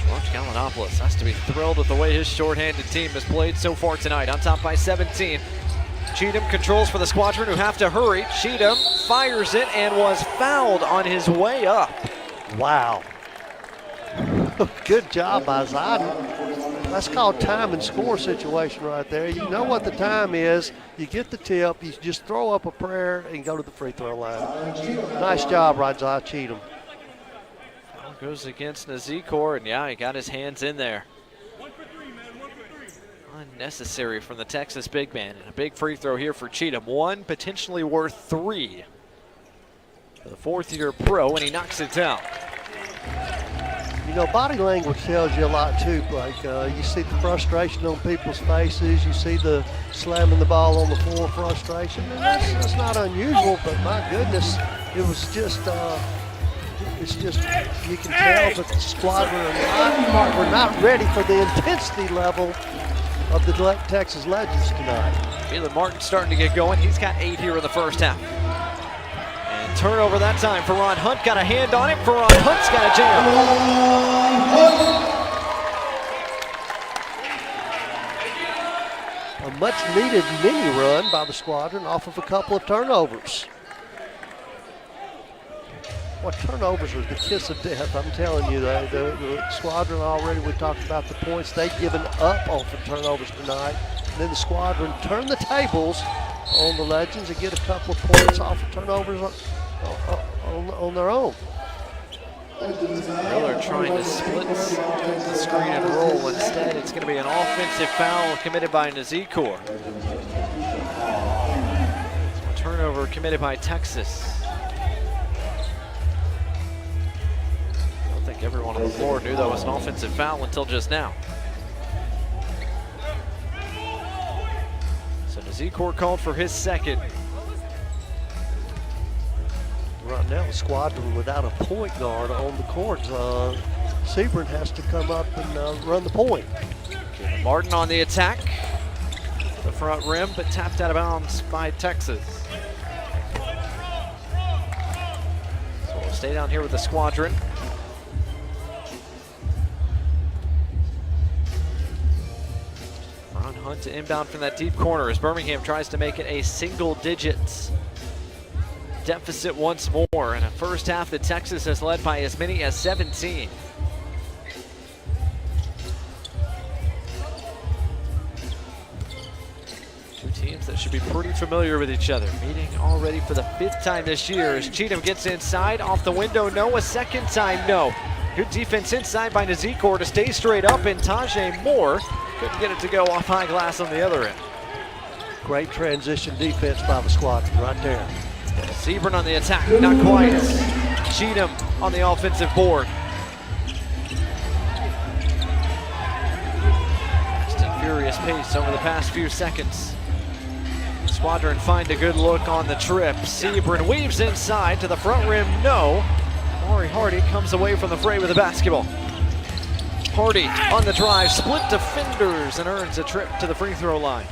George Gallinopoulos has to be thrilled with the way his shorthanded team has played so far tonight. On top by 17. Cheatham controls for the Squadron, who have to hurry. Cheatham fires it and was fouled on his way up. Wow. Good job by Squadron. That's called time and score situation right there. You know what the time is. You get the tip, you just throw up a prayer and go to the free throw line. Nice job, Rajah Cheatham. Foul goes against Nazikor, and yeah, he got his hands in there. Unnecessary from the Texas big man, and a big free throw here for Cheatham. 1, potentially worth 3 for the 4th-year pro, and he knocks it down. You know, body language tells you a lot too, Blake. You see the frustration on people's faces. You see the slamming the ball on the floor, frustration. And that's not unusual, but my goodness, it was just, it's just, you can tell that the Squadron were not ready for the intensity level of the Texas Legends tonight. Keelan Martin starting to get going. He's got 8 here in the first half. And turnover that time. Ferron Hunt got a hand on it. Ferron Hunt's got a jam. A much-needed mini run by the Squadron off of a couple of turnovers. Well, turnovers are the kiss of death. I'm telling you, the Squadron already, we talked about the points they've given up off of turnovers tonight. And then the Squadron turn the tables on the Legends and get a couple of points off of turnovers on their own. Miller trying to split the screen and roll. Instead, it's going to be an offensive foul committed by Nazikor. Turnover committed by Texas. I don't think everyone on the floor knew that was an offensive foul until just now. So Nazikor called for his second. Right now, the Squadron without a point guard on the court. Sebring has to come up and run the point. Martin on the attack. The front rim, but tapped out of bounds by Texas. So we'll stay down here with the Squadron. Ron Hunt to inbound from that deep corner as Birmingham tries to make it a single digits deficit once more. In a first half that Texas has led by as many as 17. Two teams that should be pretty familiar with each other, meeting already for the 5th time this year as Cheatham gets inside, off the window, no, a second time, no. Good defense inside by Nazikor to stay straight up, and Tajay Moore couldn't get it to go off high glass on the other end. Great transition defense by the Squadron right there. Sebring on the attack, not quite. Cheatham on the offensive board. Just a furious pace over the past few seconds. Squadron find a good look on the trip. Sebring weaves inside to the front rim, no. Maury Hardy comes away from the fray with the basketball. Hardy on the drive, split defenders, and earns a trip to the free throw line.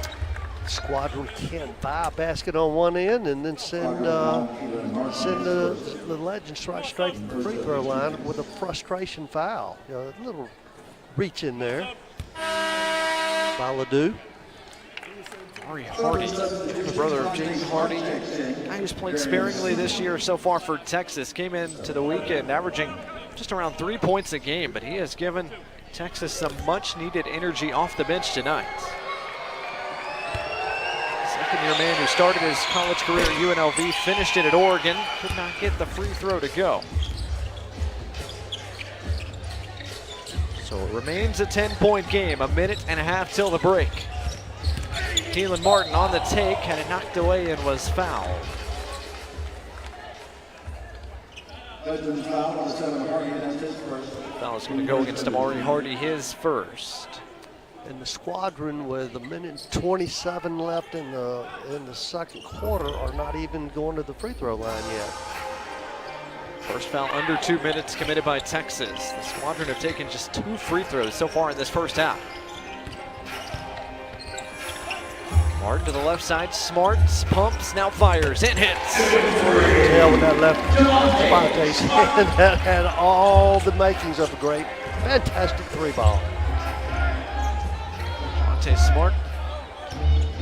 Squadron can't buy a basket on one end and then send the Legends right straight to the free throw line with a frustration foul. You know, a little reach in there by Ledoux. Maury Hardy, the brother of James Hardy, guy who's played sparingly this year so far for Texas, came into the weekend averaging just around 3 points a game, but he has given Texas some much-needed energy off the bench tonight. Second-year man who started his college career at UNLV, finished it at Oregon, could not get the free throw to go. So it remains a 10-point game, a minute and a half till the break. Keelan Martin on the take, had it knocked away and was fouled. Foul's going to go against Amari Hardy, his first. And the Squadron, with a minute and 27 left in the second quarter, are not even going to the free throw line yet. First foul under 2 minutes committed by Texas. The Squadron have taken just 2 free throws so far in this first half. Martin to the left side, Smart pumps, now fires, and hits. Yeah, with that left Devontae's hand, that had all the makings of a great, fantastic three ball. Devontae Smart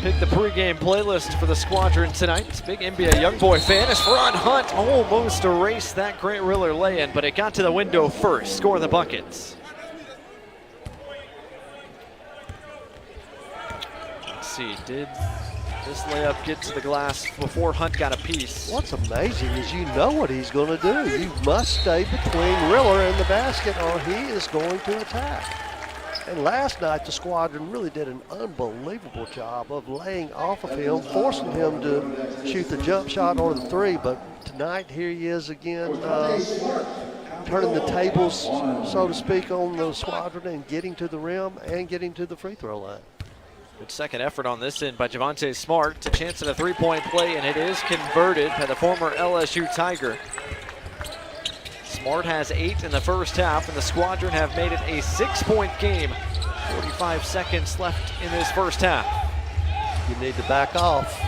picked the pregame playlist for the Squadron tonight. Big NBA Youngboy fan as Ferron Hunt almost erased that Grant Riller lay-in, but it got to the window first, scoring the buckets. See, did this layup get to the glass before Hunt got a piece? What's amazing is you know what he's going to do. You must stay between Riller and the basket or he is going to attack. And last night the Squadron really did an unbelievable job of laying off of him, forcing him to shoot the jump shot or the three. But tonight here he is again, turning the tables, so to speak, on the Squadron and getting to the rim and getting to the free throw line. Good second effort on this end by Javante Smart. A chance at a three-point play, and it is converted by the former LSU Tiger. Smart has 8 in the first half, and the Squadron have made it a 6-point game. 45 seconds left in this first half. You need to back off.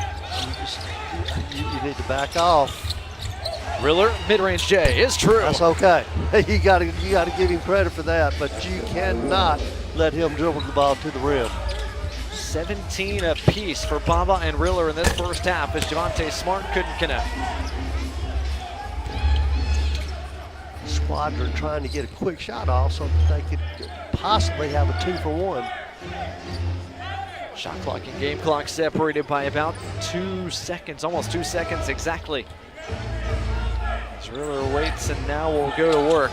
You need to back off. Riller, mid-range J is true. That's okay. You got to give him credit for that, but you cannot let him dribble the ball to the rim. 17 apiece for Baba and Riller in this first half as Javante Smart couldn't connect. Squadron trying to get a quick shot off so that they could possibly have a 2-for-1. Shot clock and game clock separated by about 2 seconds, almost 2 seconds exactly. As Riller waits and now will go to work.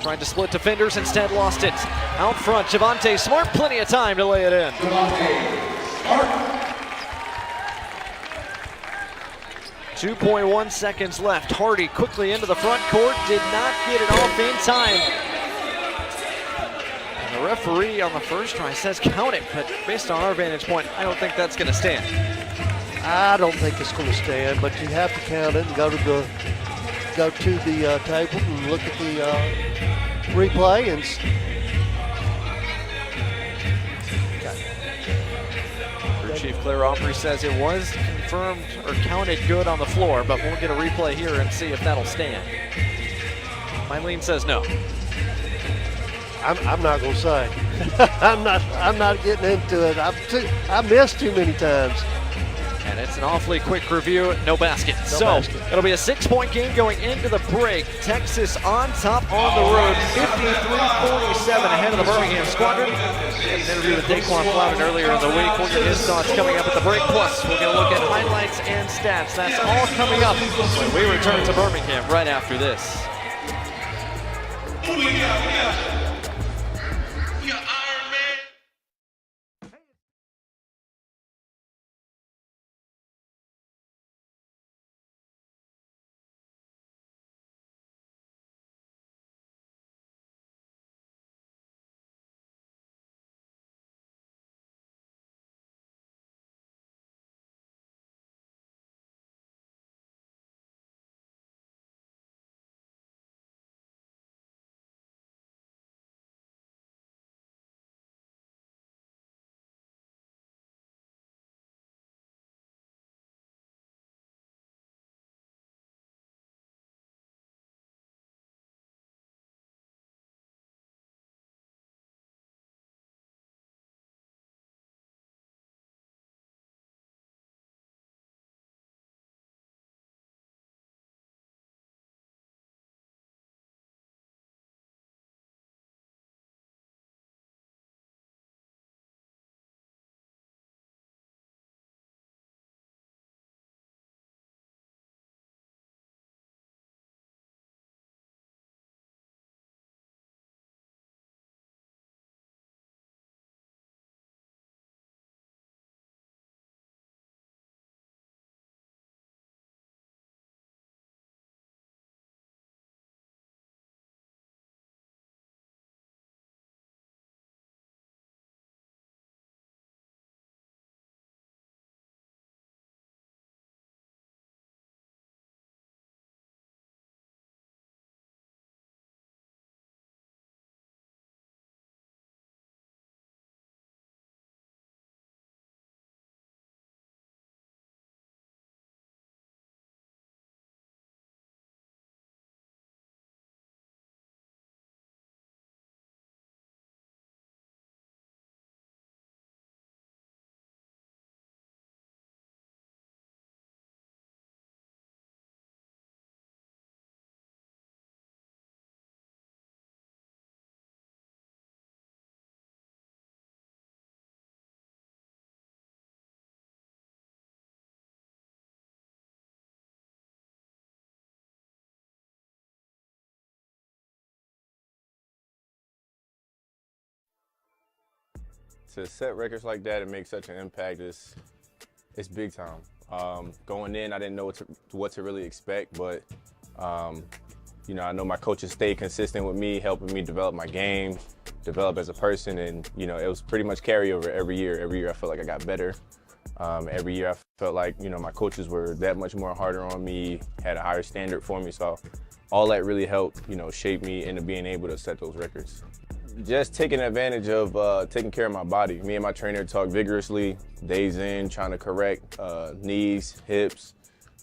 Trying to split defenders, instead lost it. Out front, Javante Smart, plenty of time to lay it in. 2.1 seconds left. Hardy quickly into the front court, did not get it off in time. And the referee on the first try says count it, but based on our vantage point, I don't think that's gonna stand. I don't think it's going to stand, but you have to count it and go to the table and look at the replay and. Crew Chief Claire Aubrey says it was confirmed or counted good on the floor, but we'll get a replay here and see if that'll stand. Mylene says no. I'm not going to say. I'm not getting into it. I missed too many times. And it's an awfully quick review, no basket. It'll be a 6-point game going into the break. Texas on top on the road, 53-47 ahead of the Birmingham Squadron. We had an interview with Daquan Flavin earlier in the week. We'll get his thoughts coming up at the break. Plus, we're going to look at highlights and stats. That's all coming up when we return to Birmingham right after this. We got Iron Man. To set records like that and make such an impact it's big time. Going in, I didn't know what to really expect, but you know, I know my coaches stayed consistent with me, helping me develop my game, develop as a person, and it was pretty much carryover every year. Every year I felt like I got better. Every year I felt like my coaches were that much more harder on me, had a higher standard for me. So all that really helped shape me into being able to set those records. Just taking advantage of taking care of my body. Me and my trainer talk vigorously, days in, trying to correct knees, hips,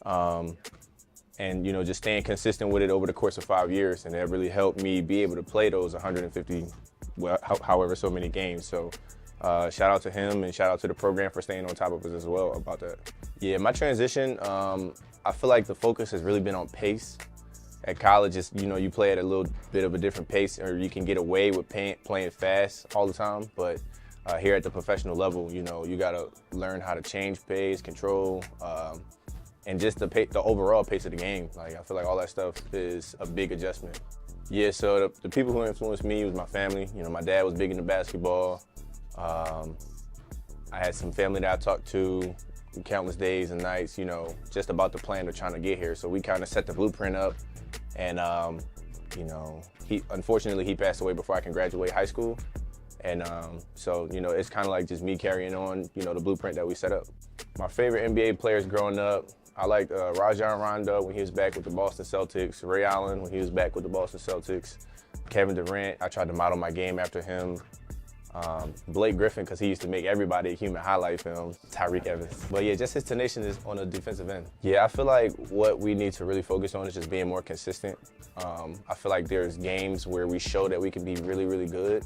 and just staying consistent with it over the course of 5 years. And that really helped me be able to play those 150, however so many games. So shout out to him and shout out to the program for staying on top of us as well about that. Yeah, my transition, I feel like the focus has really been on pace. At college, it's, you play at a little bit of a different pace, or you can get away with playing fast all the time. But here at the professional level, you got to learn how to change pace, control, and just the overall pace of the game. Like, I feel like all that stuff is a big adjustment. Yeah, so the people who influenced me was my family. My dad was big into basketball. I had some family that I talked to countless days and nights, just about the plan of trying to get here. So we kind of set the blueprint up. And, unfortunately, he passed away before I can graduate high school. And so, it's kind of like just me carrying on, the blueprint that we set up. My favorite NBA players growing up, I liked Rajon Rondo when he was back with the Boston Celtics, Ray Allen when he was back with the Boston Celtics, Kevin Durant, I tried to model my game after him. Blake Griffin, because he used to make everybody a human highlight film. Tyreek Evans. But yeah, just his tenacious on the defensive end. Yeah, I feel like what we need to really focus on is just being more consistent. I feel like there's games where we show that we can be really, really good.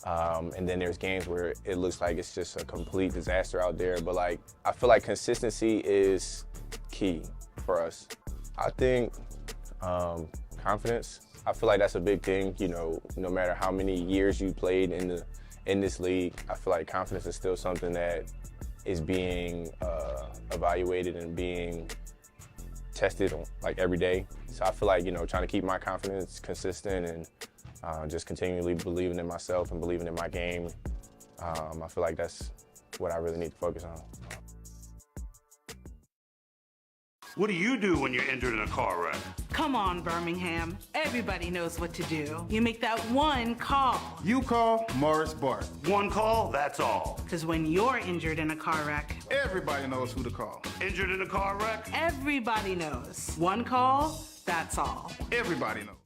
And then there's games where it looks like it's just a complete disaster out there. But I feel like consistency is key for us. I think confidence. I feel like that's a big thing. No matter how many years you played in this league, I feel like confidence is still something that is being evaluated and being tested every day. So I feel like trying to keep my confidence consistent and just continually believing in myself and believing in my game. I feel like that's what I really need to focus on. What do you do when you're injured in a car wreck? Come on, Birmingham. Everybody knows what to do. You make that one call. You call Morris Bart. One call, that's all. Because when you're injured in a car wreck, Everybody knows who to call. Injured in a car wreck? everybody knows. One call, that's all. Everybody knows.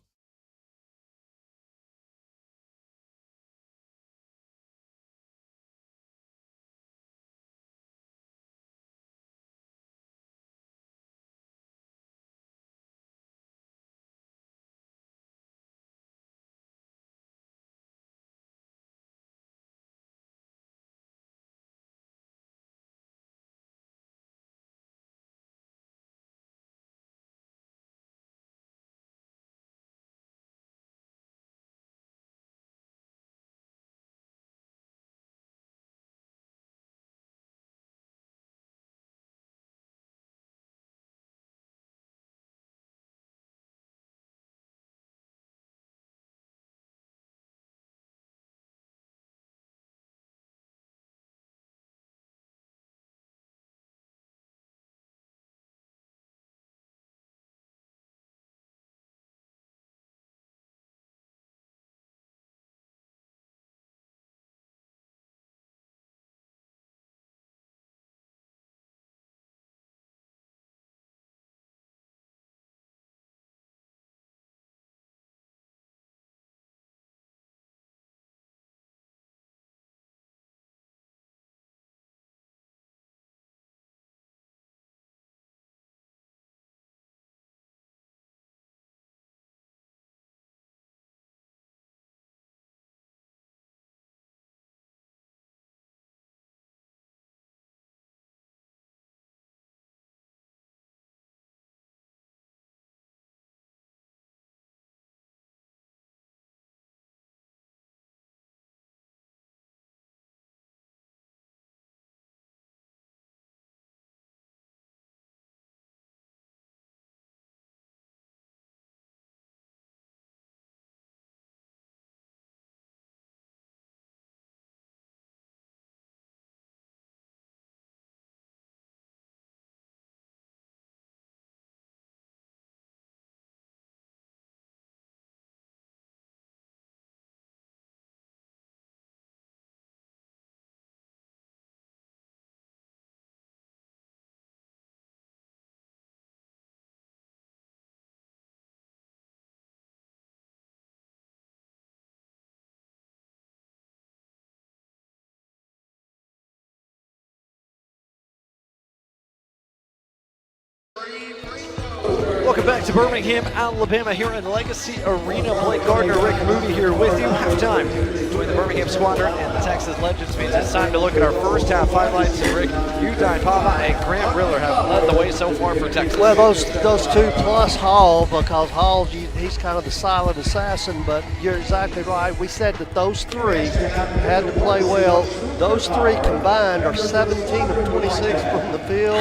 Welcome back to Birmingham, Alabama, here in Legacy Arena. Blake Gardner, Rick Moody here with you. Halftime between the Birmingham Squadron and the Texas Legends means it's time to look at our first half highlights. And Rick, Udine Pava and Grant Riller have led the way so far for Texas. Well, those two plus Hall, because Hall, he's kind of the silent assassin, but you're exactly right. We said that those three had to play well. Those three combined are 17 of 26 from the field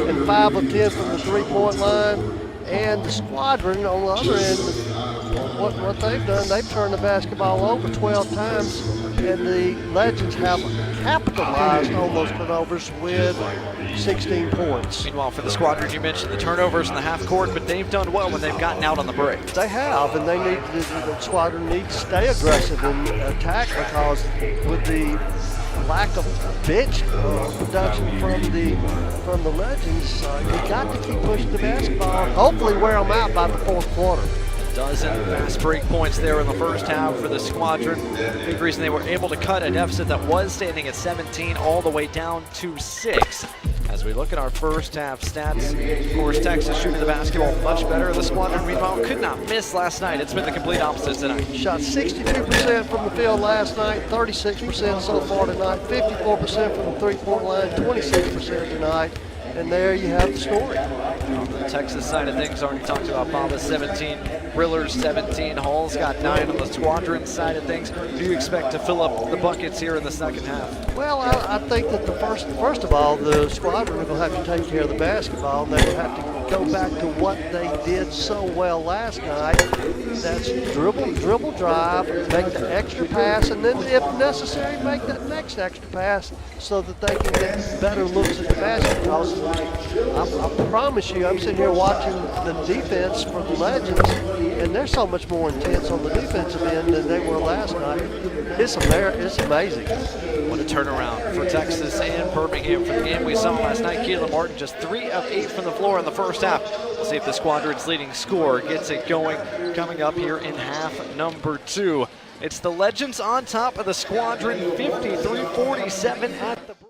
and 5 of 10 from the three-point line. And the Squadron, on the other end, what they've done, they've turned the basketball over 12 times, and the Legends have capitalized on those turnovers with 16 points. Meanwhile, for the Squadron, you mentioned the turnovers in the half court, but they've done well when they've gotten out on the break. They have, and the Squadron needs to stay aggressive in attack, because with the lack of bench production from the Legends, you got to keep pushing the basketball and hopefully wear them out by the fourth quarter. A dozen fast break points there in the first half for the Squadron. Big reason they were able to cut a deficit that was standing at 17 all the way down to 6. As we look at our first half stats, of course, Texas shooting the basketball much better. The Squadron, meanwhile, could not miss last night. It's been the complete opposite tonight. Shot 62% from the field last night, 36% so far tonight, 54% from the three-point line, 26% tonight. And there you have the story. On the Texas side of things, already talked about Baba 17, Riller's 17, Hall's got 9 on the Squadron side of things. Do you expect to fill up the buckets here in the second half? Well, I think that first of all, the Squadron are going to have to take care of the basketball, and they will have to go back to what they did so well last night. That's dribble, drive, make the extra pass, and then if necessary, make that next extra pass so that they can get better looks at the basket. Because I promise you, I'm sitting here watching the defense for the Legends, and they're so much more intense on the defensive end than they were last night. It's amazing. What a turnaround for Texas and Birmingham for the game we saw last night. Keelan Martin just 3 of 8 from the floor in the first half. We'll see if the Squadron's leading scorer gets it going coming up here in half number 2. It's the Legends on top of the Squadron, 53-47 at the break.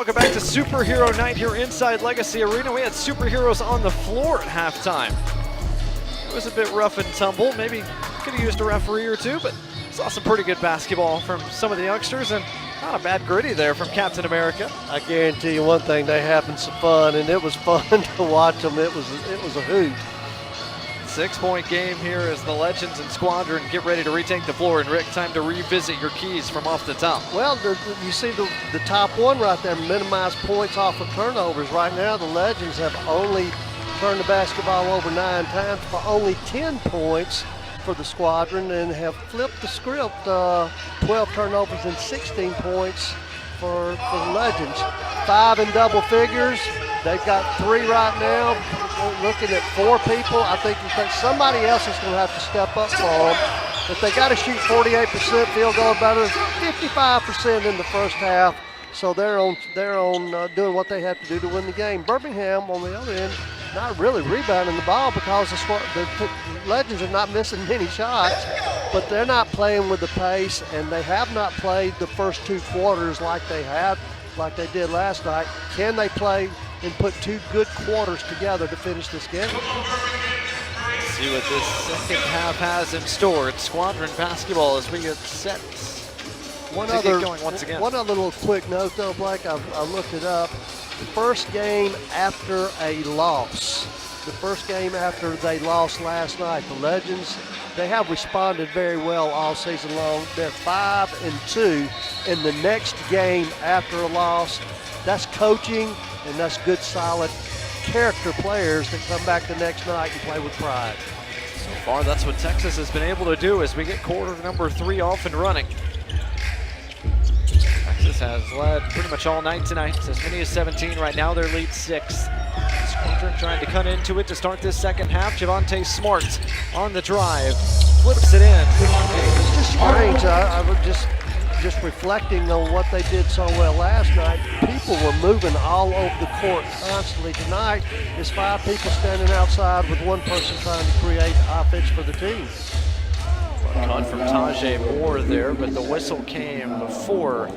Welcome back to Superhero Night here inside Legacy Arena. We had superheroes on the floor at halftime. It was a bit rough and tumble. Maybe could have used a referee or two, but saw some pretty good basketball from some of the youngsters, and not a bad gritty there from Captain America. I guarantee you one thing, they having some fun, and it was fun to watch them. It was a hoot. 6-point game here as the Legends and Squadron get ready to retake the floor. And Rick, time to revisit your keys from off the top. Well, you see the top one right there, minimize points off of turnovers. Right now, the Legends have only turned the basketball over 9 times for only 10 points for the Squadron, and have flipped the script, 12 turnovers and 16 points for the Legends. 5 in double figures. They've got 3 right now. Looking at 4 people, I think somebody else is going to have to step up for them. But they got to shoot 48% field goal, better 55% in the first half. So they're on doing what they have to do to win the game. Birmingham, on the other end, not really rebounding the ball because the Legends are not missing many shots, but they're not playing with the pace, and they have not played the first 2 quarters like they did last night. Can they play and put 2 good quarters together to finish this game? Let's see what this second half has in store. It's Squadron basketball as we get set One to other get going once again. One other little quick note though, Blake, I looked it up. The first game after a loss, the first game after they lost last night, the Legends, they have responded very well all season long. They're 5-2 in the next game after a loss. That's coaching, and that's good, solid character players that come back the next night and play with pride. So far, that's what Texas has been able to do as we get quarter number 3 off and running. Texas has led pretty much all night tonight. As many as 17 right now. Their lead 6. Squadron trying to cut into it to start this second half. Javonte Smart on the drive, flips it in. It's just strange. I was just reflecting on what they did so well last night. People were moving all over the court constantly. Tonight, there's 5 people standing outside with 1 person trying to create offense for the team. Cut from Tajay Moore there, but the whistle came before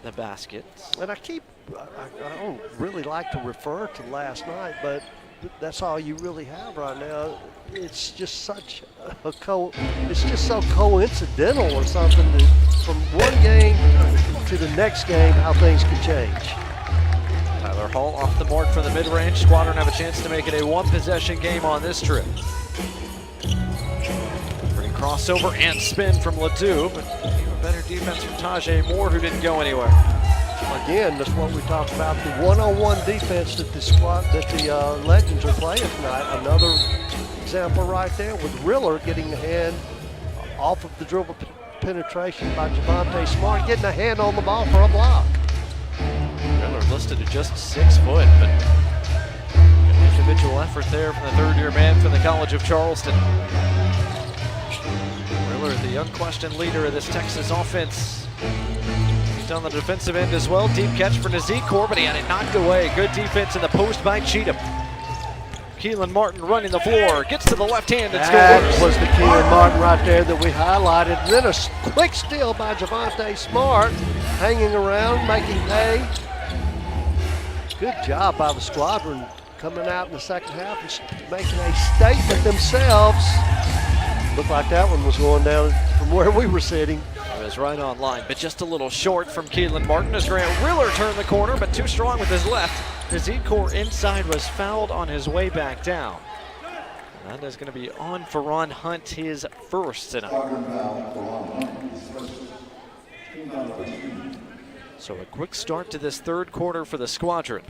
the basket. And I don't really like to refer to last night, but that's all you really have right now. It's just such it's just so coincidental or something that from one game to the next game how things can change. Tyler Hall off the mark from the mid-range. Squadron have a chance to make it a 1-possession game on this trip. Pretty crossover and spin from Ledoux, but even better defense from Tajay Moore, who didn't go anywhere. Again, that's what we talked about, the one-on-one defense that the Legends are playing tonight. Another example right there with Riller getting the hand off of the dribble penetration by Javonte Smart, getting a hand on the ball for a block. Riller listed at just 6 foot, but an individual effort there from the 3rd-year man from the College of Charleston. Riller, the unquestioned leader of this Texas offense. He's on the defensive end as well. Deep catch for Nazikor, but he had it knocked away. Good defense in the post by Cheatham. Keelan Martin running the floor, gets to the left hand and That scores. was the Keelan Martin right there that we highlighted. And then a quick steal by Javonte Smart, hanging around, making hay. Good job by the Squadron coming out in the second half and making a statement themselves. Looked like that one was going down from where we were sitting. It was right on line, but just a little short from Keelan Martin as Grant Riller turned the corner, but too strong with his left. Nazikor inside was fouled on his way back down. And that is going to be on Ferron Hunt, his first tonight. So a quick start to this 3rd quarter for the Squadron.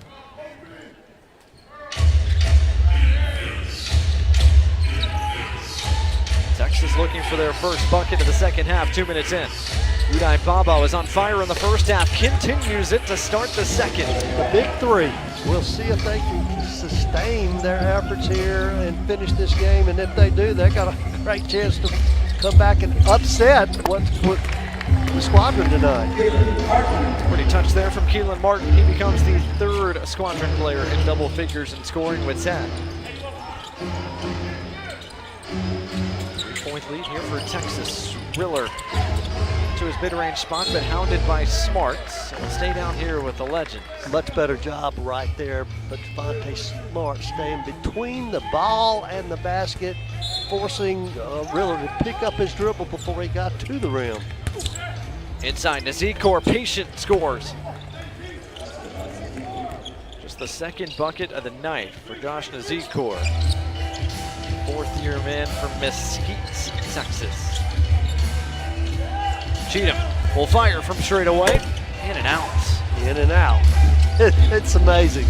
Texas looking for their first bucket of the second half, 2 minutes in. Udai Baba was on fire in the first half, continues it to start the second. The big 3. We'll see if they can sustain their efforts here and finish this game. And if they do, they got a great chance to come back and upset the Squadron tonight. Pretty touch there from Keelan Martin. He becomes the 3rd Squadron player in double figures in scoring with 10. 3-point lead here for Texas. Riller to his mid-range spot, but hounded by Smart. So he'll stay down here with the Legends. Much better job right there, but Devontae Smart staying between the ball and the basket, forcing Riller to pick up his dribble before he got to the rim. Inside, Nazikor, patient, scores. Just the second bucket of the night for Josh Nazikor. Fourth-year man from Mesquite, Texas. Cheatham will fire from straight away. In and out. In and out. It's amazing.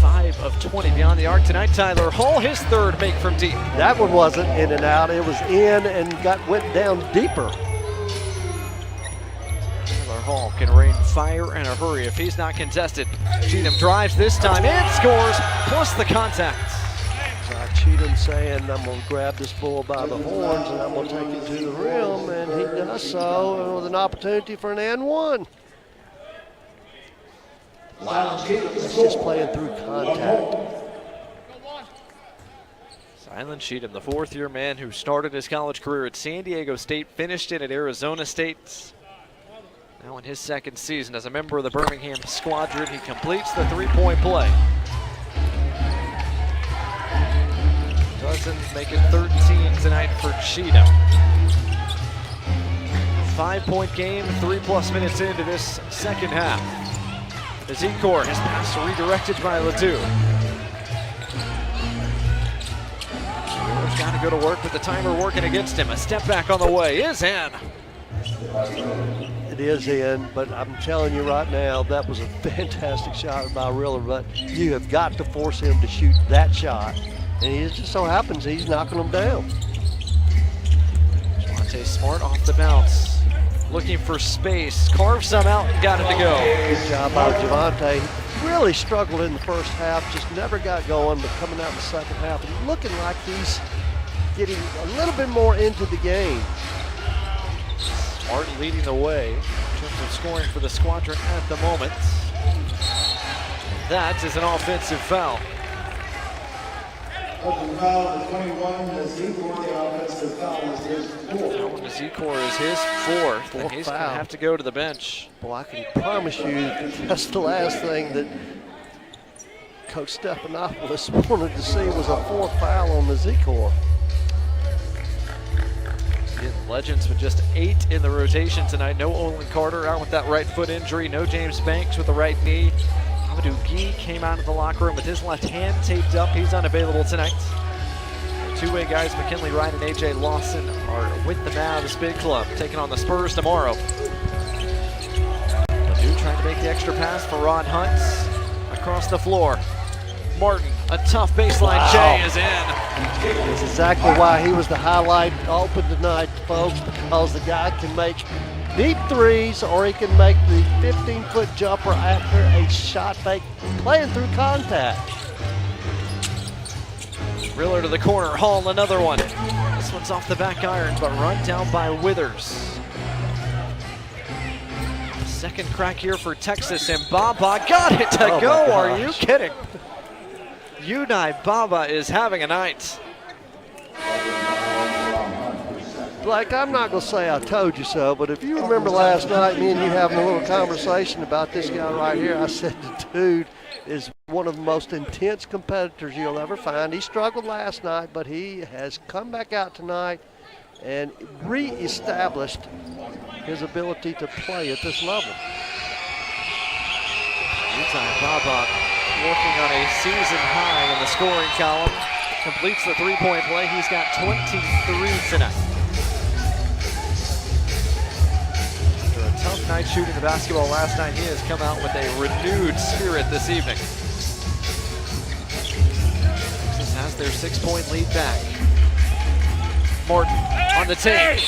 5 of 20 beyond the arc tonight. Tyler Hall, his third make from deep. That one wasn't in and out. It was in and went down deeper. Tyler Hall can rain fire in a hurry if he's not contested. Cheatham drives this time and scores, plus the contact. Cheatham saying, I'm going to grab this bull by the horns and I'm going to take it to the rim, and he does so with an opportunity for an and one. Wow, it's just playing through contact. Silent Cheatham, the fourth-year man who started his college career at San Diego State, finished it at Arizona State. Now in his second season as a member of the Birmingham Squadron, he completes the three-point play. Doesn't make it 13 tonight for Cheatham. 5-point game, 3+ minutes into this second half. Nazikor, his pass redirected by Ledoux. Miller's got to go to work with the timer working against him. A step back on the way is in. It is in, but I'm telling you right now, that was a fantastic shot by Riller, but you have got to force him to shoot that shot. And it just so happens he's knocking them down. Devontae Smart off the bounce. Looking for space. Carves some out and got it to go. Good job by Devontae. Really struggled in the first half, just never got going, but coming out in the second half, looking like he's getting a little bit more into the game. Smart leading the way in terms of scoring for the Squadron at the moment. That is an offensive foul. Foul, 21, Nazikor, the offensive foul is his fourth. Nazikor is his fourth, and he's going to have to go to the bench. Well, I can promise you that's the last thing that Coach Stephanopoulos wanted to see was a fourth foul on Nazikor. Legends with just 8 in the rotation tonight. No Olin Carter out with that right foot injury. No James Banks with the right knee. Amadou Guy came out of the locker room with his left hand taped up. He's unavailable tonight. The two-way guys, McKinley Wright and A.J. Lawson, are with the Mavs big club, taking on the Spurs tomorrow. Ledoux trying to make the extra pass for Ron Hunt. Across the floor. Martin, a tough baseline J is in. That's exactly why he was the highlight open tonight, folks, because the guy can make deep threes or he can make the 15-foot jumper after a shot fake, playing through contact. Riller to the corner, Hall another one. This one's off the back iron, but run down by Withers. Second crack here for Texas, and Baba got it to go. Are you kidding? Unai Baba is having a night. Blake, I'm not going to say I told you so, but if you remember last night, me and you having a little conversation about this guy right here, I said the dude is one of the most intense competitors you'll ever find. He struggled last night, but he has come back out tonight and re-established his ability to play at this level. Unai Baba working on a season high in the scoring column. Completes the three-point play. He's got 23 tonight. After a tough night shooting the basketball last night, he has come out with a renewed spirit this evening. Texas has their 6-point lead back. Martin on the take.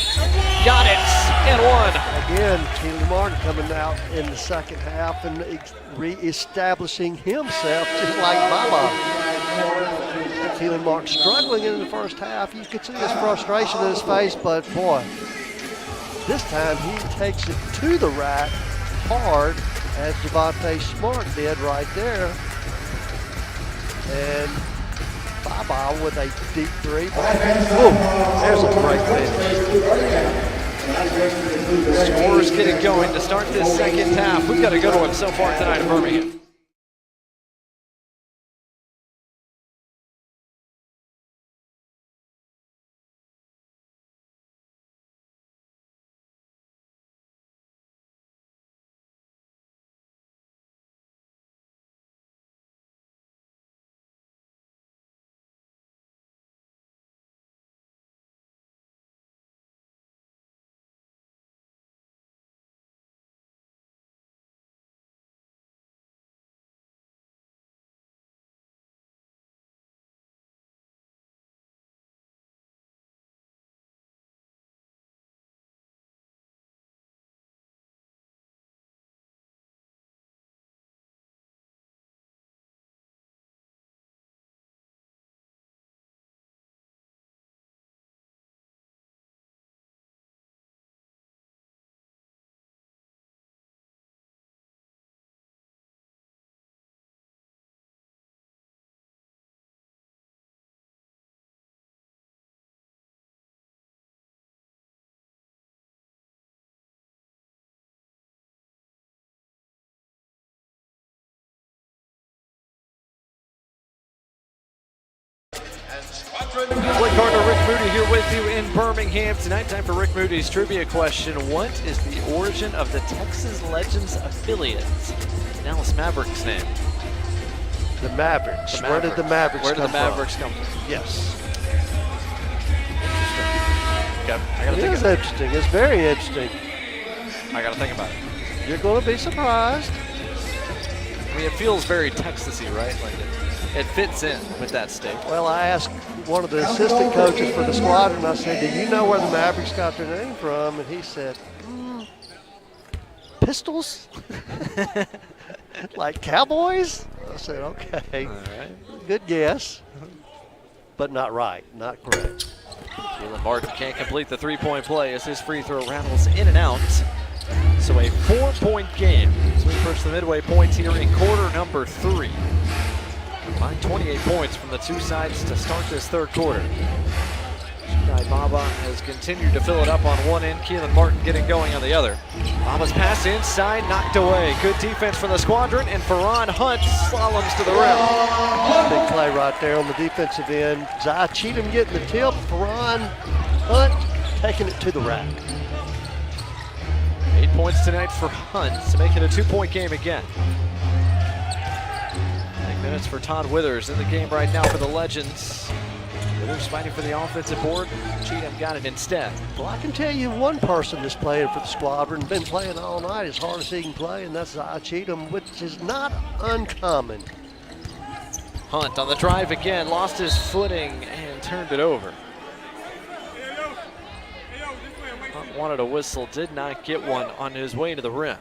Got it, and one. Again, Keelan Martin coming out in the second half and re-establishing himself just like Baba. Keelan Martin struggling in the first half. You could see his frustration in his face, but boy, this time he takes it to the rack hard as Devontae Smart did right there. And Baba with a deep three. Ooh, there's a great finish. Scores get it going to start this second half. We've got a good one so far tonight in Birmingham. Blake Gardner, Rick Moody here with you in Birmingham. Tonight, time for Rick Moody's trivia question. What is the origin of the Texas Legends affiliate? Dallas Mavericks name. The Mavericks. Where did the Mavericks come from? Where did the Mavericks come from? Yes. Okay, I gotta It think is about it. interesting. It's very interesting. I gotta think about it. You're going to be surprised. I mean, it feels very Texas-y, right? Like it fits in with that state. Well, I asked one of the assistant coaches for the Squadron, I said, do you know where the Mavericks got their name from? And he said, pistols? Like cowboys? I said, okay. All right. Good guess, but not right, not correct. Keelan Martin can't complete the three-point play as his free throw rattles in and out. So a 4-point game as we approach the midway points here in quarter number 3. Combined 28 points from the two sides to start this third quarter. Baba has continued to fill it up on one end. Keelan Martin getting going on the other. Baba's pass inside, knocked away. Good defense from the Squadron, and Ferron Hunt slaloms to the rim. Big play right there on the defensive end. Zai Cheatham getting the tip. Ferron Hunt taking it to the rack. 8 points tonight for Hunt to make it a 2-point game again. 8 minutes for Todd Withers in the game right now for the Legends. Withers fighting for the offensive board. Cheatham got it instead. Well, I can tell you one person that's playing for the Squadron, been playing all night as hard as he can play, and that's Zai Cheatham, which is not uncommon. Hunt on the drive again, lost his footing and turned it over. Hunt wanted a whistle, did not get one on his way to the rim.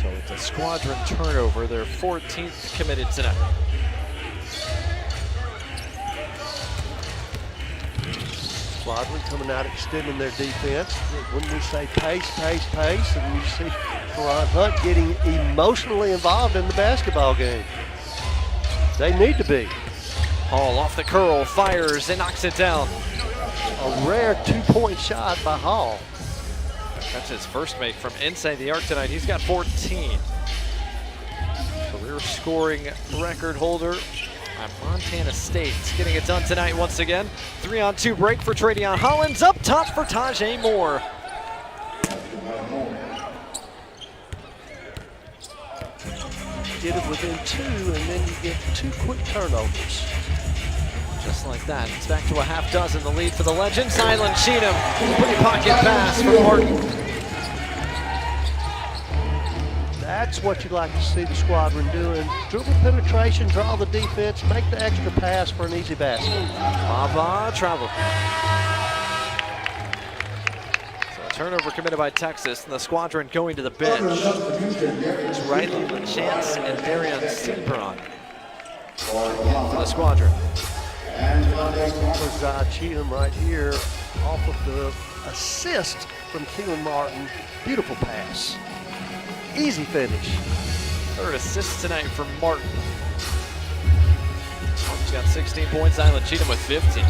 So it's a Squadron turnover, their 14th committed tonight. Squadron coming out extending their defense. When we say pace, pace, pace, and you see Ferron Hunt getting emotionally involved in the basketball game. They need to be. Hall off the curl, fires and knocks it down. A rare 2-point shot by Hall. That's his first make from inside the arc tonight. He's got 14. Career scoring record holder at Montana State. Getting it done tonight once again. 3-on-2 break for Tradeon Hollins. Up top for Tajay Moore. Get it within 2, and then you get 2 quick turnovers. Just like that. It's back to a half dozen. The lead for the Legends. Silent Cheatham. Pretty pocket pass for Martin. That's what you'd like to see the Squadron doing. Dribble penetration, draw the defense, make the extra pass for an easy basket. Baba traveled. So a turnover committed by Texas, and the Squadron going to the bench. It's Riley LeChance and Darian Sebron for the Squadron. For Zai Cheatham right here off of the assist from Keelan Martin. Beautiful pass. Easy finish. Third assist tonight from Martin. He's got 16 points. Island Cheatham with 15.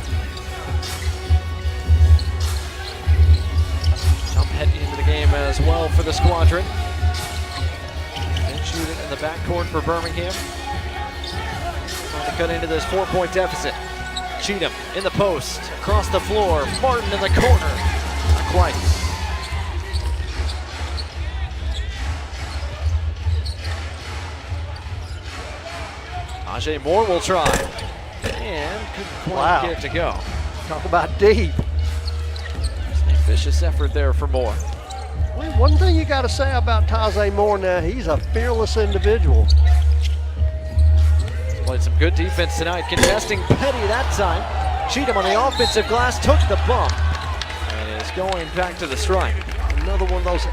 Tom Petty into the game as well for the Squadron. And shooting in the backcourt for Birmingham. Trying to cut into this 4-point deficit. Cheatham in the post, across the floor. Martin in the corner. Not quite. Ajay Moore will try. And couldn't quite get it to go. Talk about deep. Vicious effort there for Moore. Well, one thing you got to say about Tajay Moore now, he's a fearless individual. Played some good defense tonight, contesting Petty that time. Cheatham on the offensive glass took the bump and is going back to the strike. Another one of those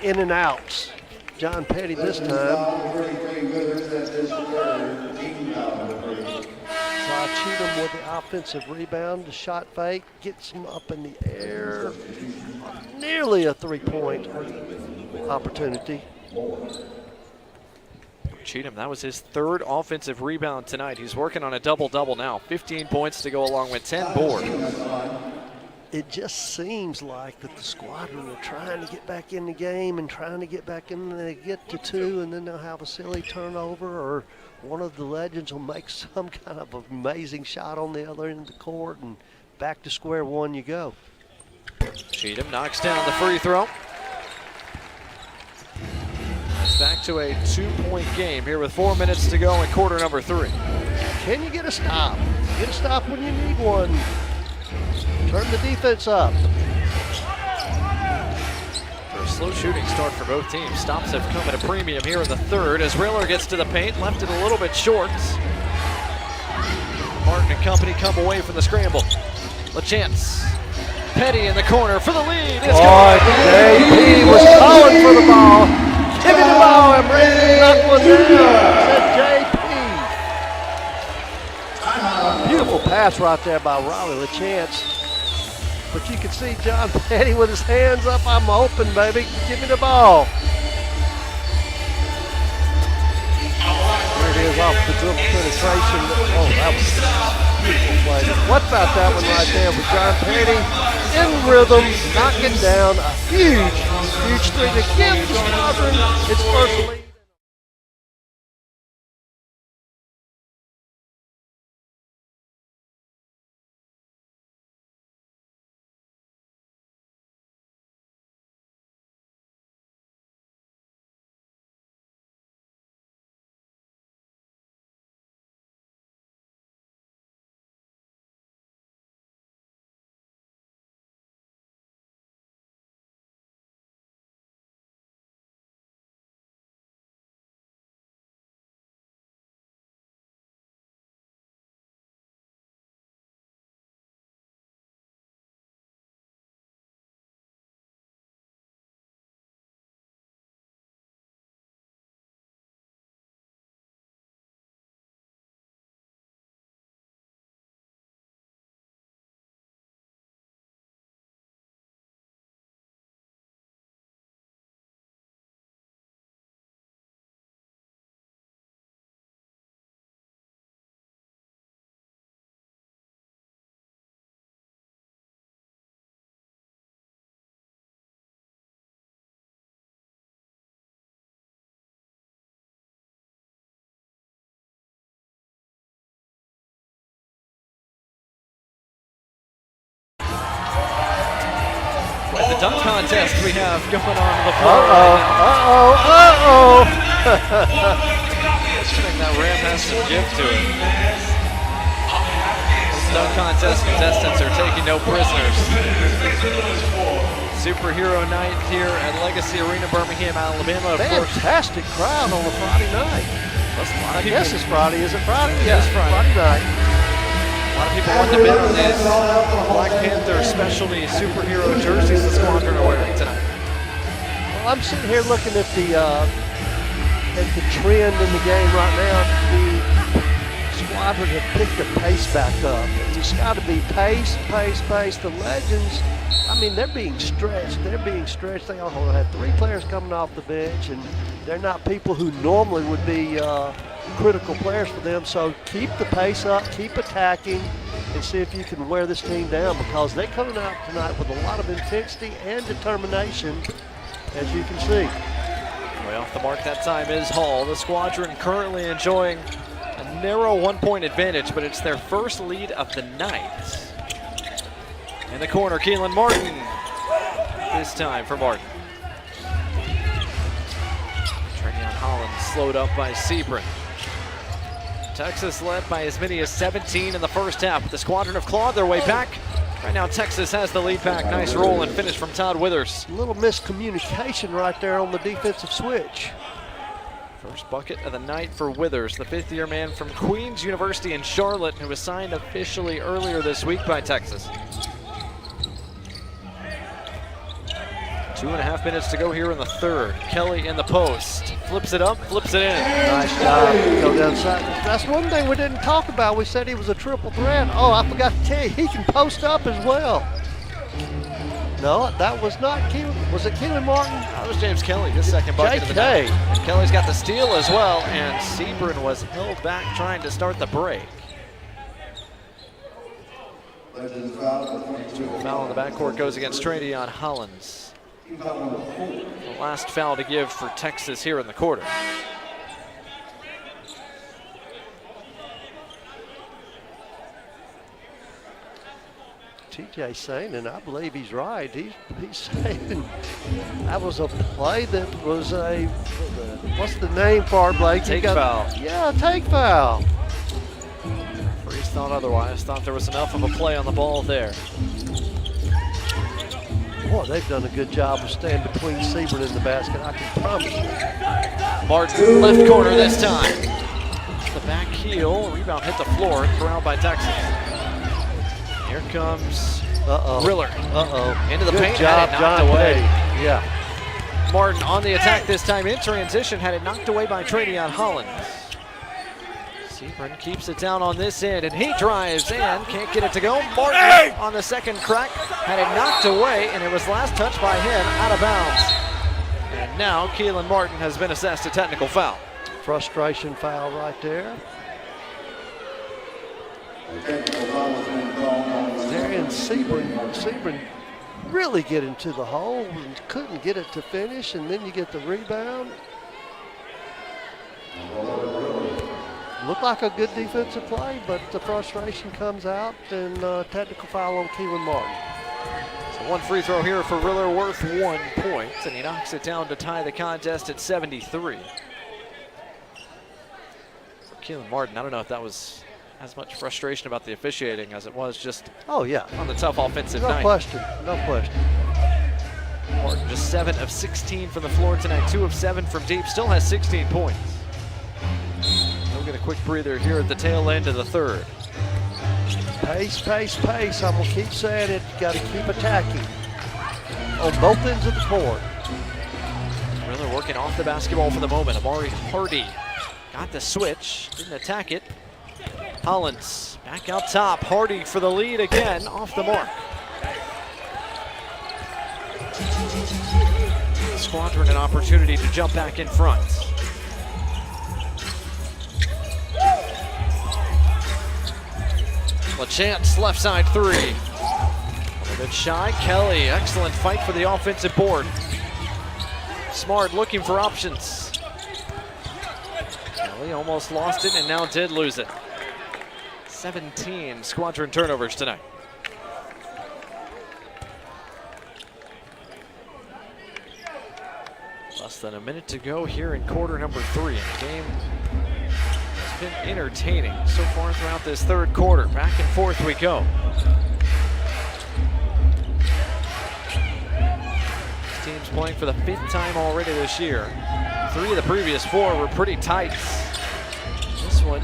in and outs. John Petty this time. Cheatham with the offensive rebound, the shot fake, gets him up in the air. Nearly a 3-point opportunity. Cheatham, that was his third offensive rebound tonight. He's working on a double-double now. 15 points to go along with 10 boards. It just seems like that the Squadron are trying to get back in the game and trying to get back in. They get to 2, and then they'll have a silly turnover, or one of the legends will make some kind of amazing shot on the other end of the court, and back to square one you go. Cheatham knocks down the free throw. It's back to a 2-point game here with 4 minutes to go in quarter number 3. Can you get a stop? Get a stop when you need one. Turn the defense up. For a slow shooting start for both teams. Stops have come at a premium here in the third as Riller gets to the paint, left it a little bit short. Martin and company come away from the scramble. LaChance. Petty in the corner for the lead. It's JP was calling for the ball. Give me the ball and Brandon knocked one down. Said JP. Beautiful pass right there by Riley LaChance. But you can see John Petty with his hands up. I'm open, baby. Give me the ball. Here it is off the dribble penetration. Oh, that was a beautiful play. What about that one right there with John Petty in rhythm, knocking down a huge three to give the Squadron its first lead. The dunk contest we have going on the floor. I think that Ram has some give to it. Dunk contest contestants are taking no prisoners. Superhero night here at Legacy Arena, Birmingham, Alabama. Of course, fantastic crowd on a Friday night. I guess it's Friday. Is it Friday? Yeah, it's Friday night. A lot of people want to bid on these Black Panther specialty superhero jerseys the Squadron are wearing tonight. Well, I'm sitting here looking at the trend in the game right now. The Squadron have picked the pace back up. It's got to be pace. The Legends, I mean, they're being stretched. They all have 3 players coming off the bench, and they're not people who normally would be critical players for them. So keep the pace up, keep attacking, and see if you can wear this team down, because they're coming out tonight with a lot of intensity and determination, as you can see. Way off the mark that time is Hall. The Squadron currently enjoying a narrow 1-point advantage, but it's their first lead of the night. In the corner, Keelan Martin. This time for Martin. Travion Hollins slowed up by Sebring. Texas led by as many as 17 in the first half. The Squadron have clawed their way back. Right now, Texas has the lead back. Nice roll and finish from Todd Withers. A little miscommunication right there on the defensive switch. First bucket of the night for Withers, the fifth-year man from Queens University in Charlotte, who was signed officially earlier this week by Texas. 2.5 minutes to go here in the third. Kelly in the post. Flips it up, flips it in. Nice job. Go down side. That's one thing we didn't talk about. We said he was a triple threat. Oh, I forgot to tell you, he can post up as well. No, that was not Keelan. Was it Keelan Martin? That was James Kelly, his second bucket of the night. And Kelly's got the steal as well, and Sebring was held back trying to start the break. Foul in the backcourt goes against Travion Hollins. The last foul to give for Texas here in the quarter. TJ saying, and I believe he's right, he's saying that was a play that was a, what's the name for it, Blake? Take foul. Yeah, take foul. Freeze thought otherwise, thought there was enough of a play on the ball there. Boy, they've done a good job of staying between Sebring and the basket, I can promise you. Martin, left corner this time. The back heel, rebound hit the floor, corralled by Texas. Here comes Riller. Into the good paint, job, had it knocked away. Yeah. Martin on the attack this time in transition, had it knocked away by Travion Hollins. Sebring keeps it down on this end, and he drives and can't get it to go. Martin on the second crack, had it knocked away, and it was last touched by him out of bounds. And now Keelan Martin has been assessed a technical foul. Frustration foul right there. And Sebring really get into the hole and couldn't get it to finish, and then you get the rebound. Looked like a good defensive play, but the frustration comes out, and technical foul on Keelan Martin. So one free throw here for Riller worth 1 point, and he knocks it down to tie the contest at 73. For Keelan Martin, I don't know if that was as much frustration about the officiating as it was just on the tough offensive night. No question. Martin just 7 of 16 from the floor tonight, 2 of 7 from deep, still has 16 points. We'll get a quick breather here at the tail end of the third. Pace, pace, pace. I'm going to keep saying it. You got to keep attacking on both ends of the court. Riller working off the basketball for the moment. Amari Hardy got the switch, didn't attack it. Hollins back out top. Hardy for the lead again, off the mark. Squadron an opportunity to jump back in front. LaChance, left side three. A little bit shy. Kelly, excellent fight for the offensive board. Smart looking for options. Kelly almost lost it and now did lose it. 17 Squadron turnovers tonight. Less than a minute to go here in quarter number 3. And the game has been entertaining so far throughout this third quarter. Back and forth we go. This team's playing for the 5th time already this year. 3 of the previous 4 were pretty tight. This one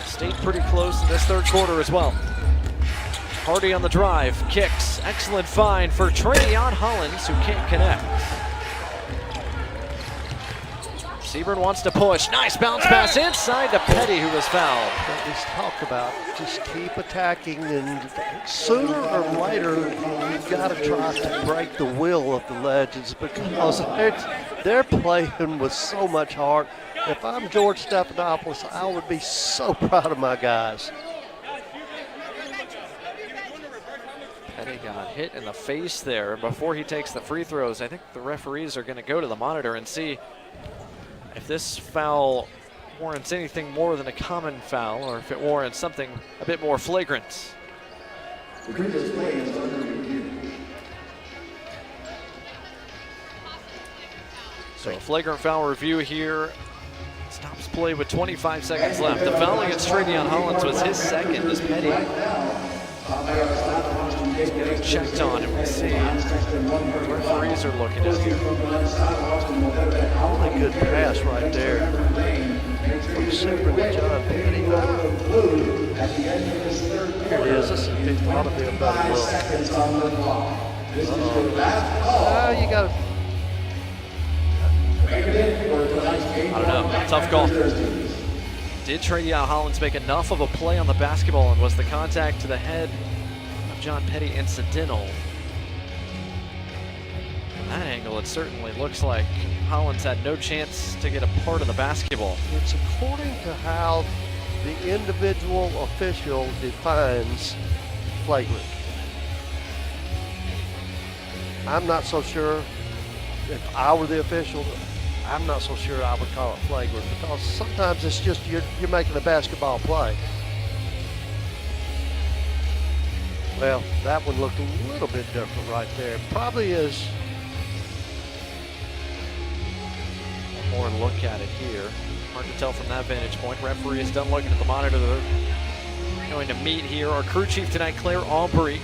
stayed pretty close in this third quarter as well. Hardy on the drive, kicks, excellent find for Travion Hollins, who can't connect. Sebring wants to push, nice bounce pass inside to Petty, who was fouled. Let's talk about just keep attacking, and sooner or later you've got to try to break the will of the Legends, because they're playing with so much heart. If I'm George Stephanopoulos, I would be so proud of my guys. Petty got hit in the face there. Before he takes the free throws, I think the referees are going to go to the monitor and see if this foul warrants anything more than a common foul or if it warrants something a bit more flagrant. The previous play is under review. So a flagrant foul review here. Stops play with 25 seconds left. The foul against Travion Hollins was his second as Petty is getting checked on, and we'll see what the referees are looking at here. Really good pass right there from Super to John Petty. Here it is. This ought to be a better look. You got to. I don't know, tough call. Did Travion Hollins make enough of a play on the basketball, and was the contact to the head of John Petty incidental? From that angle, it certainly looks like Hollins had no chance to get a part of the basketball. It's according to how the individual official defines flagrant. I'm not so sure. If I were the official, I'm not so sure I would call it flagrant, because sometimes it's just you're making a basketball play. Well, that one looked a little bit different right there. Probably is. One more look at it here. Hard to tell from that vantage point. Referee is done looking at the monitor. They're going to meet here. Our crew chief tonight, Claire Aubrey,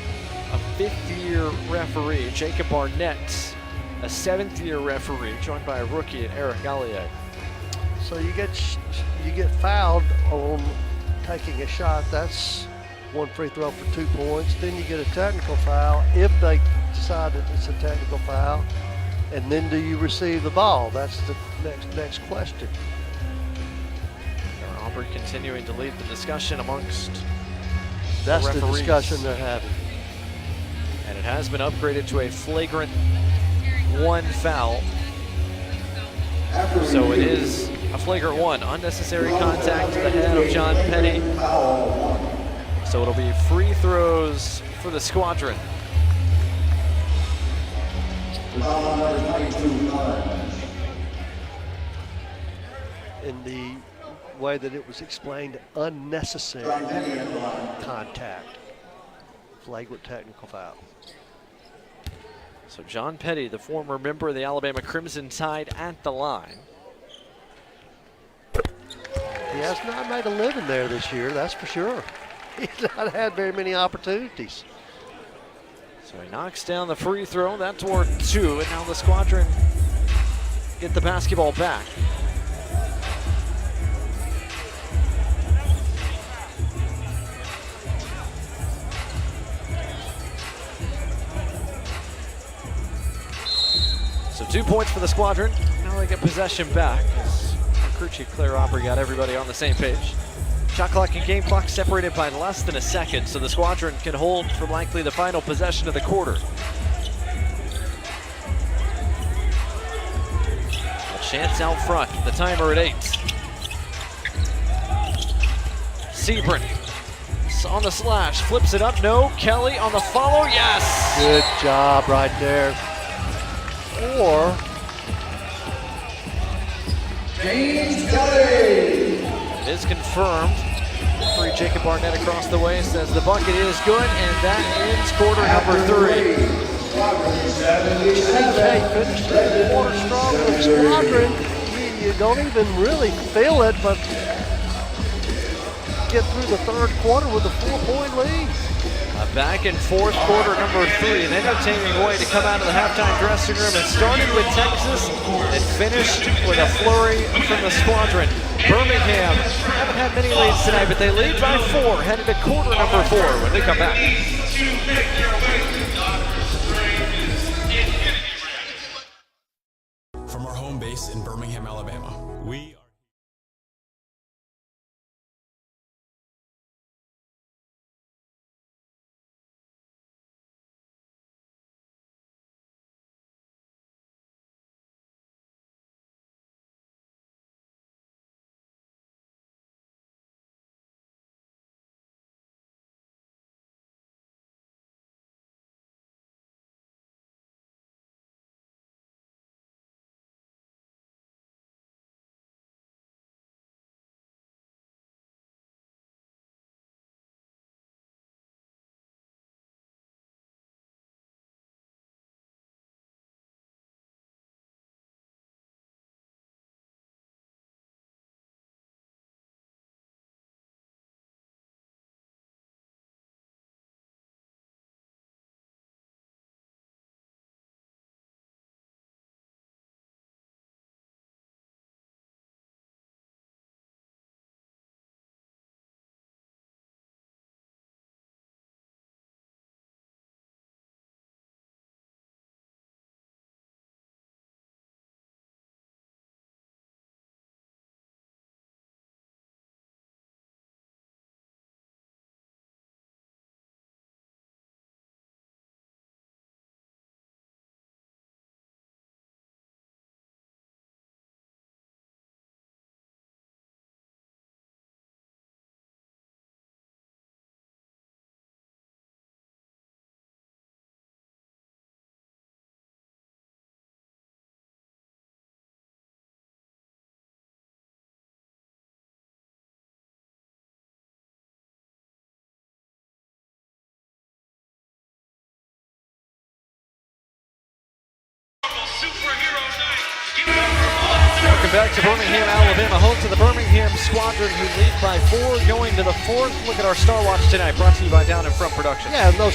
a fifth-year referee. Jacob Barnett, a seventh-year referee, joined by a rookie, Eric Gallier. So you get fouled on taking a shot. That's one free throw for 2 points. Then you get a technical foul if they decide that it's a technical foul. And then do you receive the ball? That's the next question. Aubrey continuing to lead the discussion amongst That's the the referees. discussion they're having. And it has been upgraded to a flagrant 1 foul. So it is a flagrant 1. Unnecessary contact to the head of John Petty. So it'll be free throws for the Squadron. In the way that it was explained, unnecessary contact. Flagrant technical foul. So John Petty, the former member of the Alabama Crimson Tide, at the line. He has not made a living there this year, that's for sure. He's not had very many opportunities. So he knocks down the free throw. That's worth 2, and now the Squadron get the basketball back. So 2 points for the Squadron. Now they get possession back. Our crew chief Claire Aubrey got everybody on the same page. Shot clock and game clock separated by less than a second, so the Squadron can hold for likely the final possession of the quarter. A chance out front, the timer at 8. Sebring on the slash, flips it up, no. Kelly on the follow, yes! Good job right there. Or James Kelly. it is confirmed. Referee Jacob Barnett across the way says the bucket is good, and that ends quarter number 3. TK finished the quarter strong with Squadron. You don't even really feel it, but get through the third quarter with a 4-point lead. A back and forth quarter number 3, an entertaining way to come out of the halftime dressing room. It started with Texas and finished with a flurry from the Squadron. Birmingham haven't had many leads tonight, but they lead by 4, headed to quarter number 4 when they come back. From our home base in Birmingham, Alabama, we are back to Birmingham, Alabama, home to the Birmingham Squadron, who lead by 4 going to the 4th. Look at our Star Watch tonight, brought to you by Down in Front Productions. Yeah, and those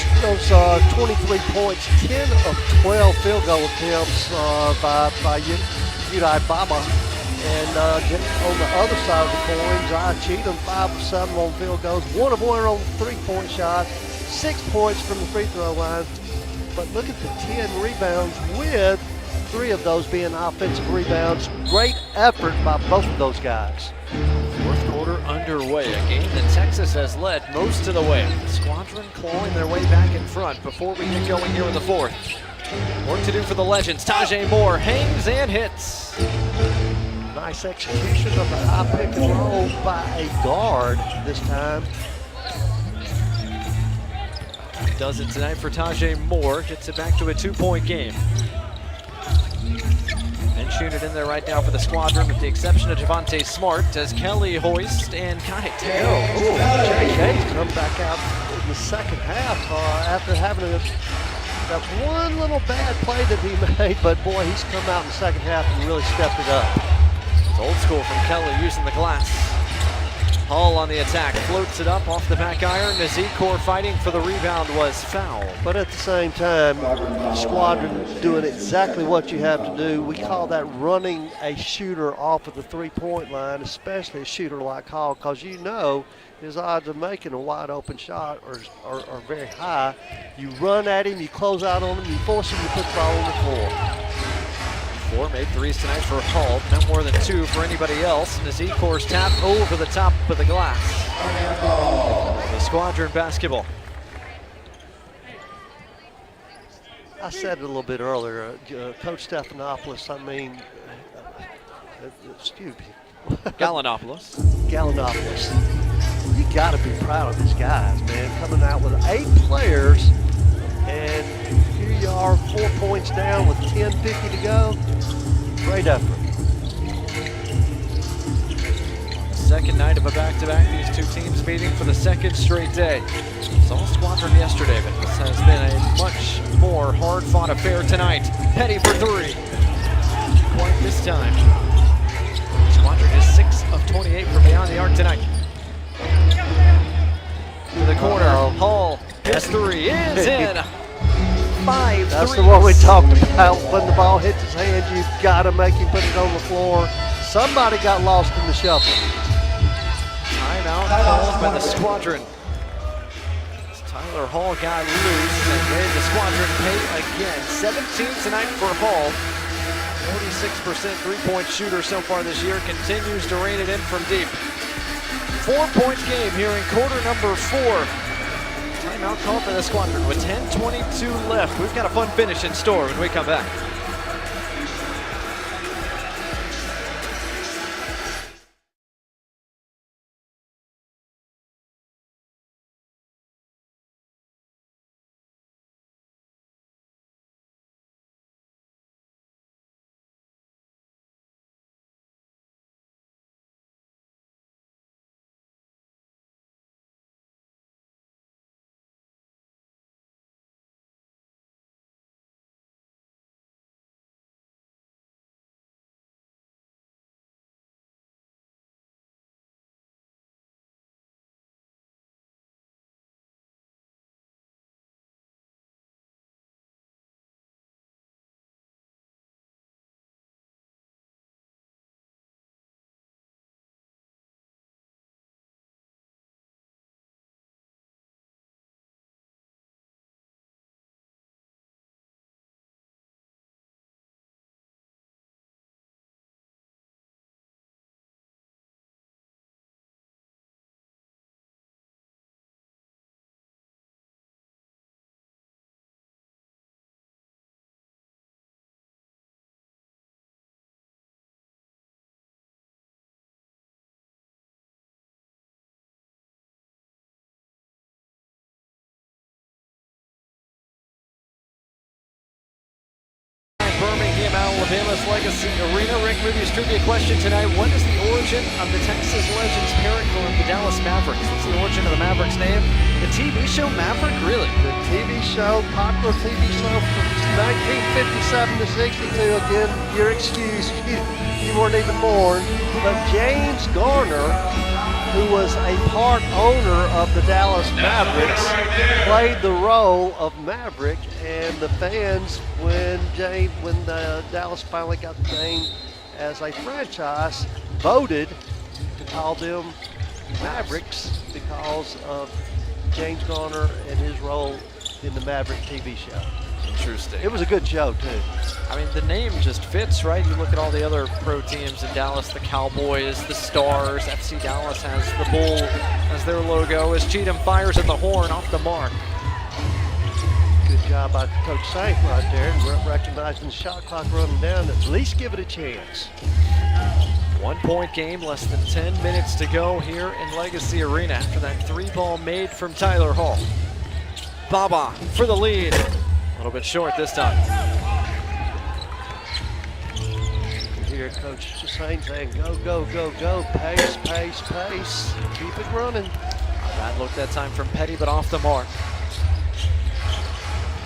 23 points, 10 of 12 field goal attempts by Udai Baba. And on the other side of the coin, Zion Cheatham, 5 of 7 on field goals, 1 of 1 on the 3-point shot, 6 points from the free throw line. But look at the 10 rebounds, with 3 of those being offensive rebounds. Great effort by both of those guys. 4th quarter underway, a game that Texas has led most of the way. The Squadron clawing their way back in front before we get going here in the 4th. Work to do for the Legends. Tajay Moore hangs and hits. Nice execution of the high pick and roll by a guard this time. Does it tonight for Tajay Moore. Gets it back to a 2-point game. And shoot it in there right now for the Squadron, with the exception of Javante Smart, as Kelly hoist and got it to go. Ooh, JK's come back out in the second half after having that one little bad play that he made, but boy, he's come out in the second half and really stepped it up. It's old school from Kelly using the glass. Hall on the attack, floats it up off the back iron. Nazikor fighting for the rebound was fouled. But at the same time, Squadron doing exactly what you have to do. We call that running a shooter off of the 3-point line, especially a shooter like Hall, because you know his odds of making a wide open shot are very high. You run at him, you close out on him, you force him to put the ball on the floor. 4 made threes tonight for Hall, not more than 2 for anybody else. Nazikor's tap over the top of the glass. The Squadron basketball. I said it a little bit earlier, Coach Stephanopoulos, I mean, excuse me. Gallinopoulos. You got to be proud of these guys, man, coming out with 8 players, and here you are, 4 points down with 10:50 to go. Great effort. Second night of a back-to-back, these two teams meeting for the 2nd straight day. Saw Squadron yesterday, but this has been a much more hard-fought affair tonight. Petty for 3. Quite this time. Squadron is 6 of 28 from beyond the arc tonight. To the corner, Hall, his 3 is in. 5 That's threes. the one we talked about. When the ball hits his hand, you've got to make him put it on the floor. Somebody got lost in the shuffle. Timeout called by the Squadron. Tyler Hall got loose and made the Squadron pay again. 17 tonight for Hall. 46% three-point shooter so far this year. Continues to rein it in from deep. 4-point game here in quarter number 4. Timeout called by the Squadron with 10:22 left. We've got a fun finish in store when we come back. Birmingham, Alabama's Legacy Arena. Rick Ruby's trivia question tonight. What is the origin of the Texas Legends parent club, the Dallas Mavericks? What's the origin of the Mavericks name? The TV show Maverick, really? The TV show, popular TV show from 1957 to 62. Again, your excuse, you weren't even born. But James Garner, who was a part owner of the Dallas Mavericks, played the role of Maverick, and the fans, when Dallas finally got named as a franchise, voted to call them Mavericks because of James Garner and his role in the Maverick TV show. Interesting. It was a good show, too. I mean, the name just fits, right? You look at all the other pro teams in Dallas, the Cowboys, the Stars. FC Dallas has the bull as their logo as Cheatham fires at the horn off the mark. Good job by Coach Saint right there, recognizing the shot clock running down. At least give it a chance. 1 point game, less than 10 minutes to go here in Legacy Arena after that 3-ball made from Tyler Hall. Baba for the lead. A little bit short this time. Here, Coach Saint saying, go, go, go, go, pace, pace, pace. Keep it running. Bad look that time from Petty, but off the mark.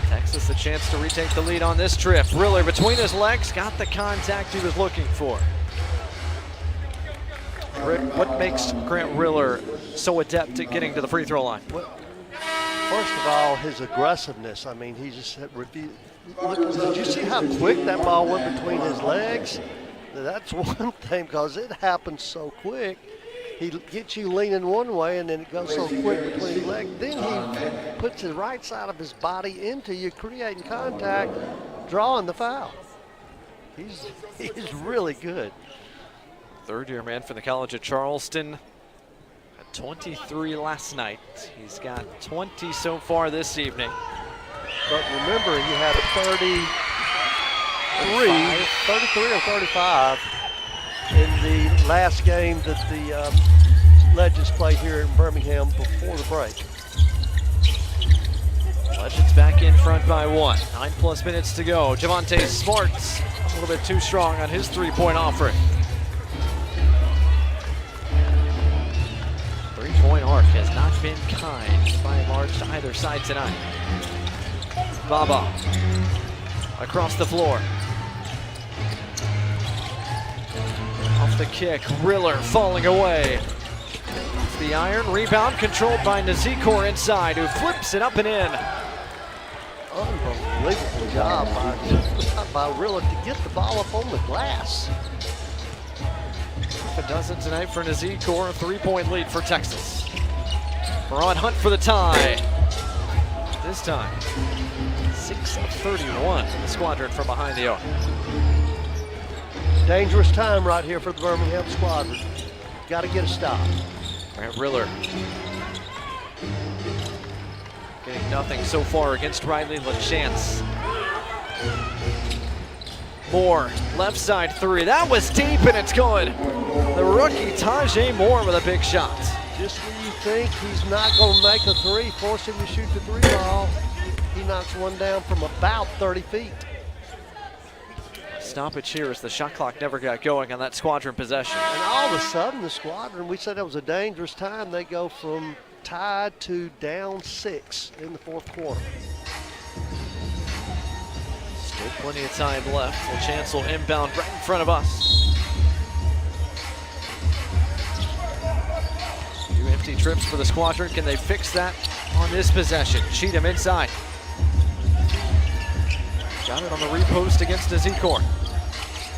Texas a chance to retake the lead on this trip. Riller between his legs, got the contact he was looking for. Rick, what makes Grant Riller so adept at getting to the free throw line? Well, first of all, his aggressiveness. I mean, he just refused. Did you see how quick that ball went between his legs? That's one thing, because it happens so quick. He gets you leaning one way, and then it goes so quick between his legs. Then he puts the right side of his body into you, creating contact, drawing the foul. He's really good. Third-year man for the College of Charleston. Had 23 last night. He's got 20 so far this evening. But remember, he had a 33 or 35 in the last game that the Legends played here in Birmingham before the break. Legends back in front by 1. 9+ minutes to go. Javante Smart's a little bit too strong on his 3-point offering. 3-point arc has not been kind by and large to either side tonight. Baba across the floor. Off the kick, Riller falling away. Off the iron, rebound controlled by Nazikor inside, who flips it up and in. Unbelievable job by Riller to get the ball up on the glass. If it doesn't tonight for Nazikor, a 3-point lead for Texas. We're on Hunt for the tie. This time, 6 of 31 in the Squadron from behind the arc. Dangerous time right here for the Birmingham Squadron. Got to get a stop. Grant Riller getting nothing so far against Riley LaChance. Moore, left side 3. That was deep and it's good. The rookie Tajay Moore with a big shot. Just when you think he's not going to make a 3, force him to shoot the 3 ball, he knocks one down from about 30 feet. Stoppage here as the shot clock never got going on that Squadron possession. And all of a sudden, the Squadron, we said it was a dangerous time. They go from tied to down 6 in the 4th quarter. Still plenty of time left. LaChance will inbound right in front of us. 2 empty trips for the Squadron. Can they fix that on this possession? Cheatham inside. Got it on the repost against Nazikor.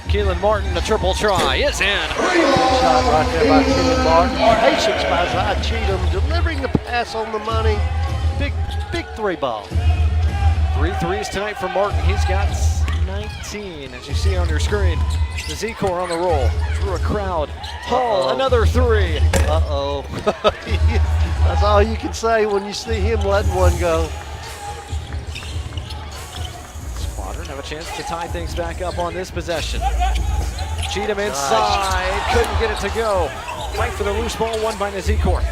Keelan Martin, a triple try, is in. Shot right there by Keelan Martin. Patience by Zod Cheatham, delivering the pass on the money. Big 3 ball. 3 threes tonight for Martin. He's got 19, as you see on your screen. Nazikor on the roll, through a crowd. Hall, another 3. Uh-oh. That's all you can say when you see him letting one go. Have a chance to tie things back up on this possession. Cheatham inside, couldn't get it to go. Fight for the loose ball, won by Nazikor.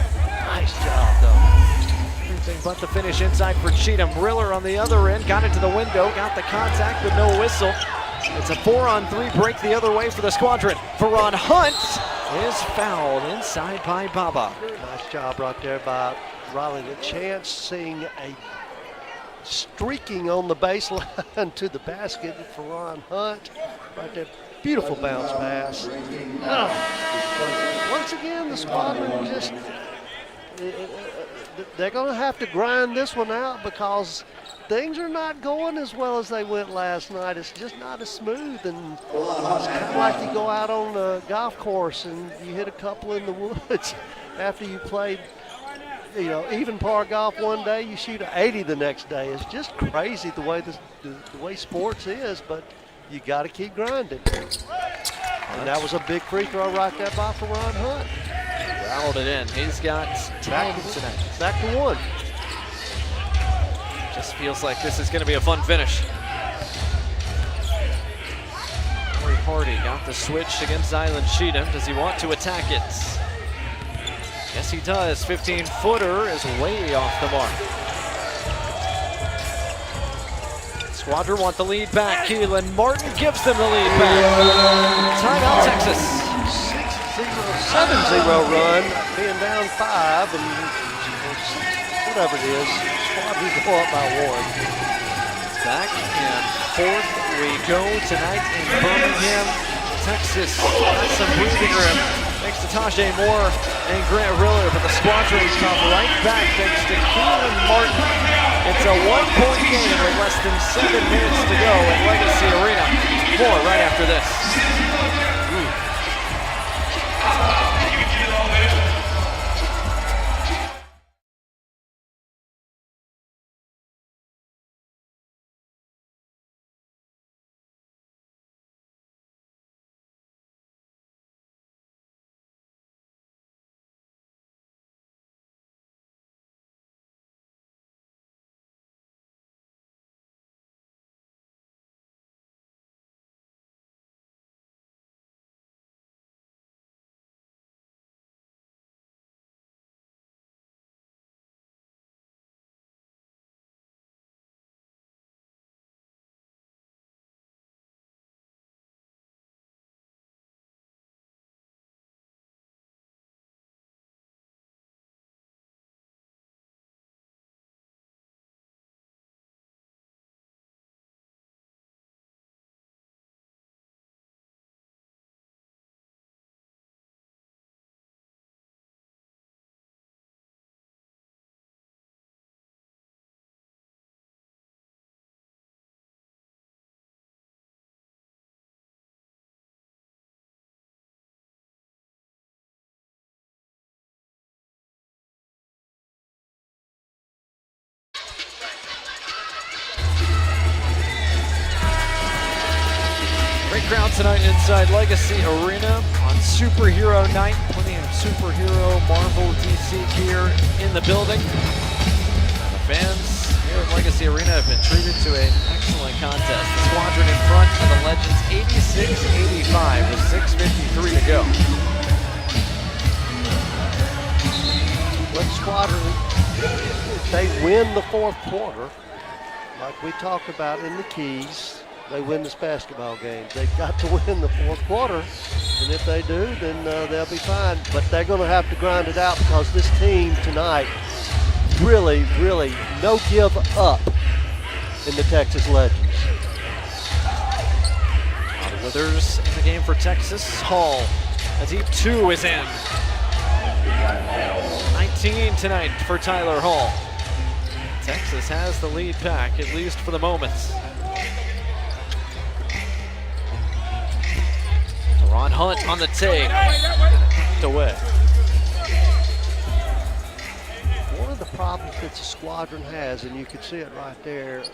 Nice job, though. Everything but the finish inside for Cheatham. Riller on the other end, got it to the window, got the contact with no whistle. It's a 4-on-3 break the other way for the Squadron. Ferran Hunt is fouled inside by Baba. Nice job right there by Riley. The chance seeing a streaking on the baseline to the basket for Ferran Hunt. Right there, beautiful bounce pass. Once again, the Squadron just, they're going to have to grind this one out because things are not going as well as they went last night. It's just not as smooth, and it's kind of like you go out on the golf course and you hit a couple in the woods after you played, even par golf one day, you shoot an 80 the next day. It's just crazy the way the way sports is, but you got to keep grinding. And that was a big free throw right there by Ferran Hunt. Rattled it in. He's got 10 tonight. Back to one. Just feels like this is going to be a fun finish. Corey Hardy got the switch against Zylan Cheatham. Does he want to attack it? Yes, he does. 15-footer is way off the mark. Squadron want the lead back. Keelan Martin gives them the lead back. Timeout, Texas. 7-0 run, being down 5, and whatever it is, Squadron go up by 1. Back and forth we go tonight in Birmingham, Texas. Got some breathing room thanks to Tajay Moore and Grant Riller, but the Squadron come right back thanks to Keelan Martin. It's a 1-point game with less than 7 minutes to go at Legacy Arena. More right after this. Great crowd tonight inside Legacy Arena on Superhero Night. Plenty of superhero Marvel DC gear in the building. The fans here at Legacy Arena have been treated to an excellent contest. The Squadron in front of the Legends 86-85 with 6:53 to go. Let Squadron, if they win the fourth quarter, like we talked about in the keys, they win this basketball game. They've got to win the fourth quarter, and if they do, then they'll be fine. But they're going to have to grind it out because this team tonight, really, really no give up in the Texas Legends. Withers in the game for Texas. Hall, a deep 2 is in. 19 tonight for Tyler Hall. Texas has the lead back, at least for the moment. Ron Hunt on the take. Away. One of the problems that the Squadron has, and you can see it right there,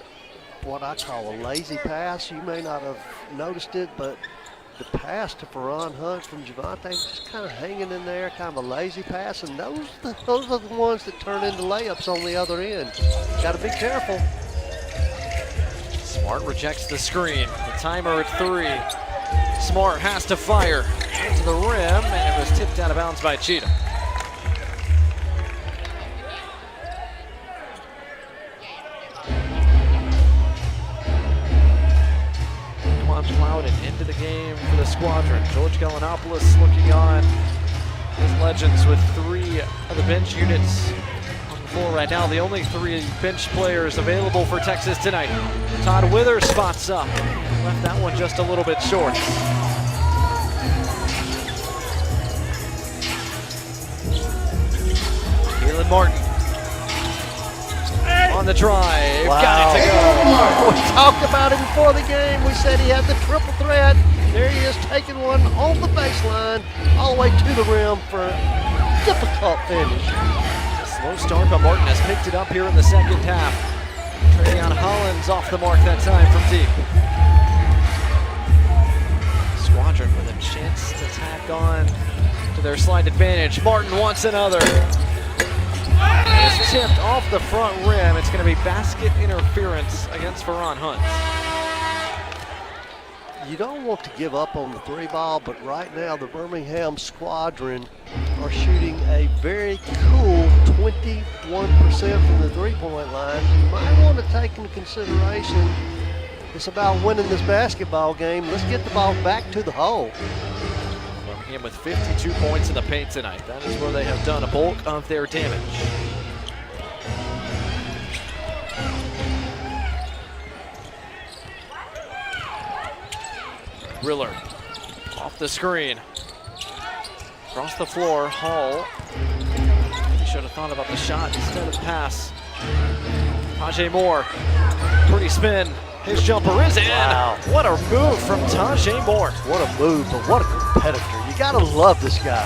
what I call a lazy pass. You may not have noticed it, but the pass to Ferran Hunt from Javante was just kind of hanging in there, kind of a lazy pass, and those are the ones that turn into layups on the other end. Got to be careful. Smart rejects the screen. The timer at 3. Smart has to fire into the rim, and it was tipped out of bounds by Cheatham. into the game for the Squadron. George Gallinopoulos looking on. His legends with 3 of the bench units on the floor right now. The only 3 bench players available for Texas tonight. Todd Withers spots up. Left that one just a little bit short. Keelan Martin on the drive. Wow. Got it to go. We talked about it before the game. We said he had the triple threat. There he is, taking one on the baseline, all the way to the rim for a difficult finish. A slow start, but Martin has picked it up here in the second half. Travion Hollins off the mark that time from deep. Squadron with a chance to tack on to their slight advantage. Martin wants another. It's tipped off the front rim. It's going to be basket interference against Ferron Hunt. You don't want to give up on the 3 ball, but right now the Birmingham Squadron are shooting a very cool 21% from the 3-point line. You might want to take into consideration it's about winning this basketball game. Let's get the ball back to the hole. Birmingham with 52 points in the paint tonight. That is where they have done a bulk of their damage. Riller off the screen. Across the floor, Hall. He should have thought about the shot instead of the pass. Tajay Moore, pretty spin. His jumper is in. Wow. What a move from Tajay Moore. What a move, but what a competitor. You gotta love this guy.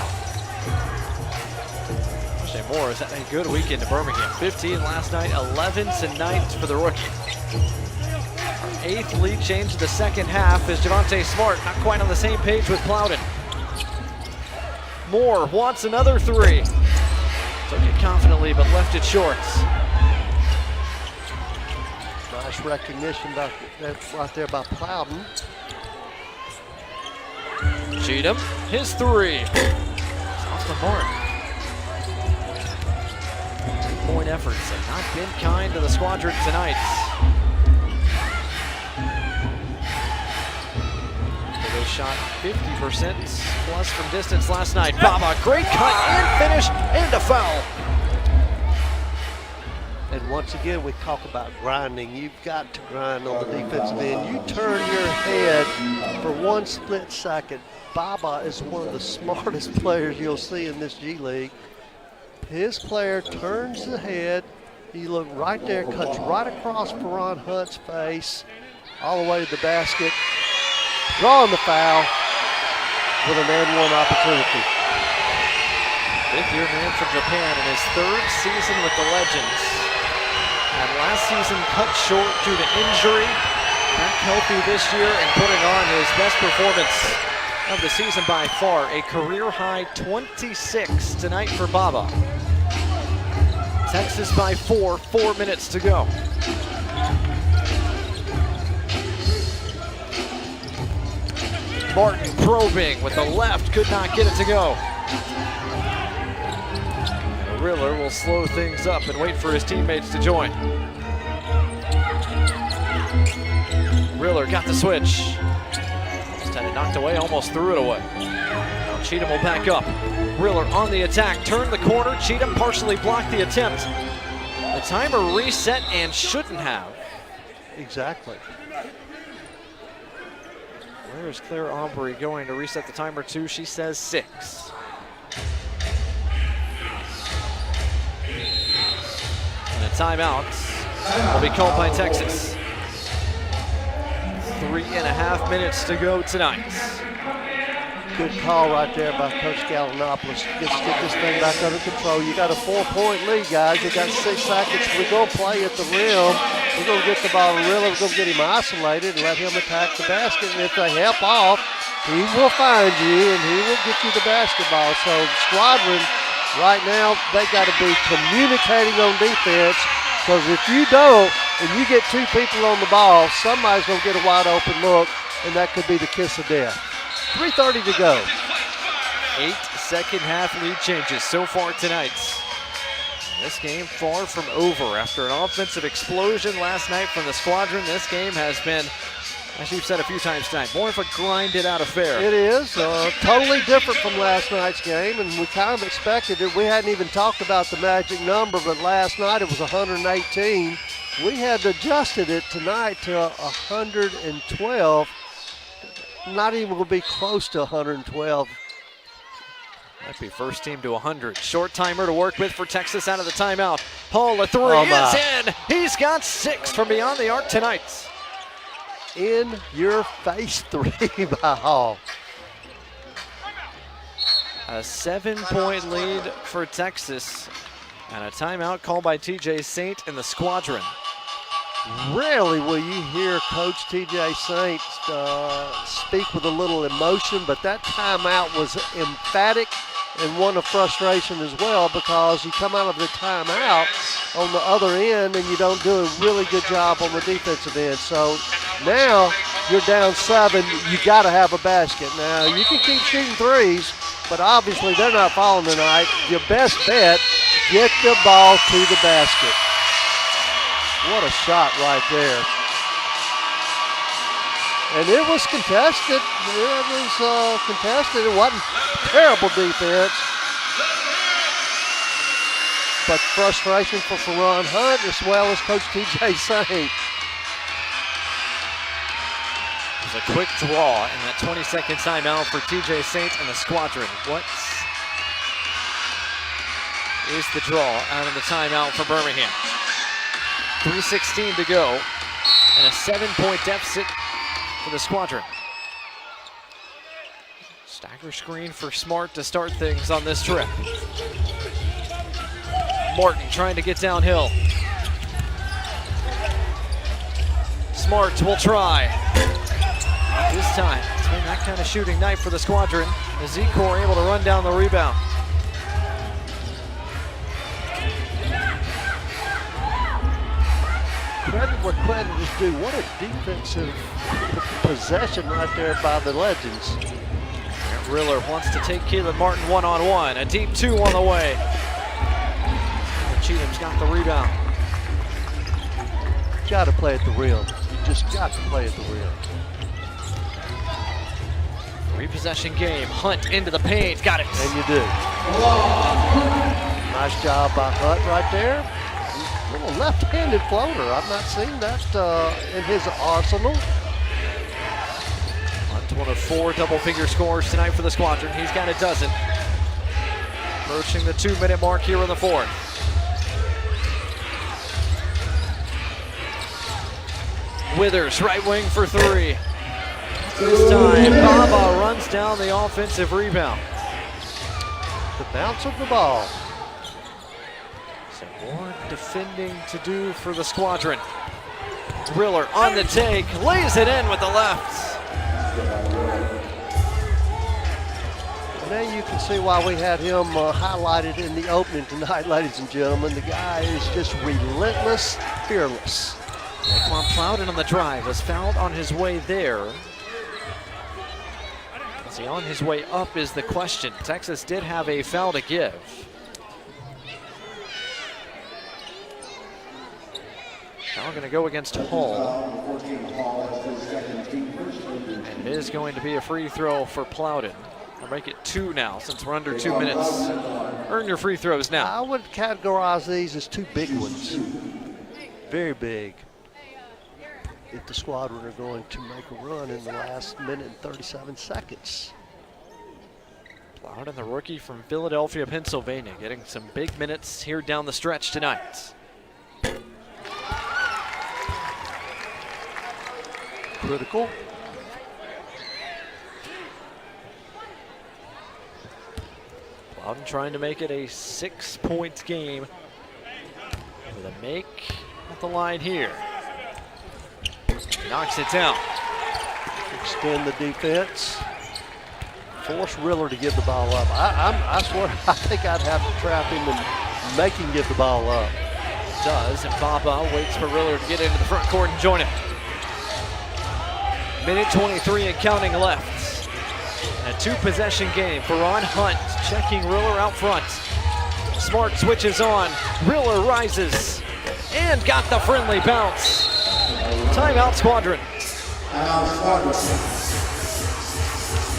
Tajay Moore has had a good weekend in Birmingham. 15 last night, 11 tonight for the rookie. Our 8th lead change in the second half is Javonte Smart, not quite on the same page with Plowden. Moore wants another 3. Took it confidently, but left it short. Nice recognition right there by Plowden. Cheatham, his 3. It's off the mark. 2-point efforts have not been kind to the Squadron tonight. They shot 50% plus from distance last night. Baba, great cut and finish and a foul. And once again, we talk about grinding. You've got to grind on the defensive end. You turn your head for 1 split second. Baba is one of the smartest players you'll see in this G League. His player turns the head. You look right there, cuts right across Ferron Hunt's face, all the way to the basket, drawing the foul with an and 1 opportunity. 5th-year man from Japan in his 3rd season with the Legends. And last season cut short due to injury. Back healthy this year and putting on his best performance of the season by far. A career-high 26 tonight for Baba. Texas by 4, 4 minutes to go. Martin probing with the left, could not get it to go. Riller will slow things up and wait for his teammates to join. Riller got the switch. Just had it knocked away, almost threw it away. Now Cheatham will back up. Riller on the attack, turned the corner. Cheatham partially blocked the attempt. The timer reset and shouldn't have. Exactly. Where is Claire Aubrey going to reset the timer to? She says 6. And a timeout will be called by Texas. 3.5 minutes to go tonight. Good call right there by Coach Gallinopoulos. Let's get this thing back under control. You got a 4-point lead, guys. You got 6 seconds. We're going to play at the rim. We're going to get the ball to Riller. We're going to get him isolated and let him attack the basket. And if they help off, he will find you and he will get you the basketball. So Squadron, right now, they got to be communicating on defense, because if you don't and you get 2 people on the ball, somebody's going to get a wide open look, and that could be the kiss of death. 3:30 to go. 8 second half lead changes so far tonight. This game far from over. After an offensive explosion last night from the Squadron, this game has been as you've said a few times tonight, more of a grinded-out affair. It is totally different from last night's game, and we kind of expected it. We hadn't even talked about the magic number, but last night it was 118. We had adjusted it tonight to 112. Not even going to be close to 112. Might be first team to 100. Short timer to work with for Texas out of the timeout. Hall, a three is in. He's got 6 from beyond the arc tonight. In your face three by Hall. A 7-point lead for Texas, and a timeout called by TJ Saint and the Squadron. Rarely will you hear Coach TJ Saint speak with a little emotion, but that timeout was emphatic and one of frustration as well, because you come out of the timeout on the other end and you don't do a really good job on the defensive end. So now you're down 7, you got to have a basket. Now you can keep shooting threes, but obviously they're not falling tonight. Your best bet, get the ball to the basket. What a shot right there. And it was contested. It wasn't terrible defense. But frustration for Ferron Hunt as well as Coach TJ Saint. There's a quick draw in that 20-second timeout for TJ Saint and the Squadron. What is the draw out of the timeout for Birmingham? 3:16 to go, and a 7-point deficit for the Squadron. Stagger screen for Smart to start things on this trip. Martin trying to get downhill. Smart will try. This time, it's been that kind of shooting night for the Squadron. The Z-Corps able to run down the rebound. Credit where credit is due. What a defensive possession right there by the Legends. Riller wants to take Keelan Martin one-on-one. A deep 2 on the way. Cheatham's got the rebound. Got to play at the rim. You just got to play at the rim. 3-possession game. Hunt into the paint. Got it. And you do. Nice job by Hunt right there. A little left-handed floater. I've not seen that in his arsenal. Hunt, one of 4 double-figure scores tonight for the Squadron. He's got a dozen. Approaching the 2-minute mark here in the 4th. Withers, right wing for 3. This time, Baba runs down the offensive rebound. The bounce of the ball. Some more defending to do for the Squadron. Riller on the take, lays it in with the left. Now you can see why we had him highlighted in the opening tonight, ladies and gentlemen. The guy is just relentless, fearless. Daquan Plowden on the drive was fouled on his way there. Is he on his way up is the question. Texas did have a foul to give. Now going to go against Hall. And it is going to be a free throw for Plowden. We'll make it 2 now since we're under 2 minutes. Earn your free throws now. I would categorize these as 2 big ones. Very big. If the Squadron are going to make a run in the last minute and 37 seconds. Plowden, the rookie from Philadelphia, Pennsylvania, getting some big minutes here down the stretch tonight. Critical. Plowden trying to make it a 6-point game with a make at the line here. Knocks it down. Extend the defense. Force Riller to give the ball up. I swear, I think I'd have to trap him and make him give the ball up. Does, and Baba waits for Riller to get into the front court and join him. Minute 23 and counting left. A 2-possession game. Ferron Hunt checking Riller out front. Smart switches on. Riller rises and got the friendly bounce. Timeout, Squadron. Squadron.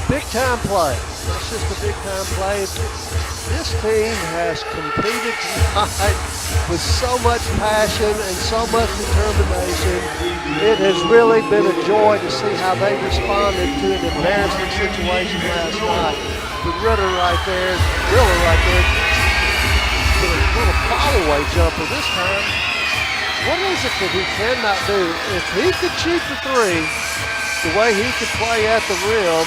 Big time play. That's just a big time play. This team has competed tonight with so much passion and so much determination. It has really been a joy to see how they responded to an embarrassing situation last night. With Riller right there, with a little follow-away jumper this time. What is it that he cannot do? If he could shoot the three the way he could play at the rim,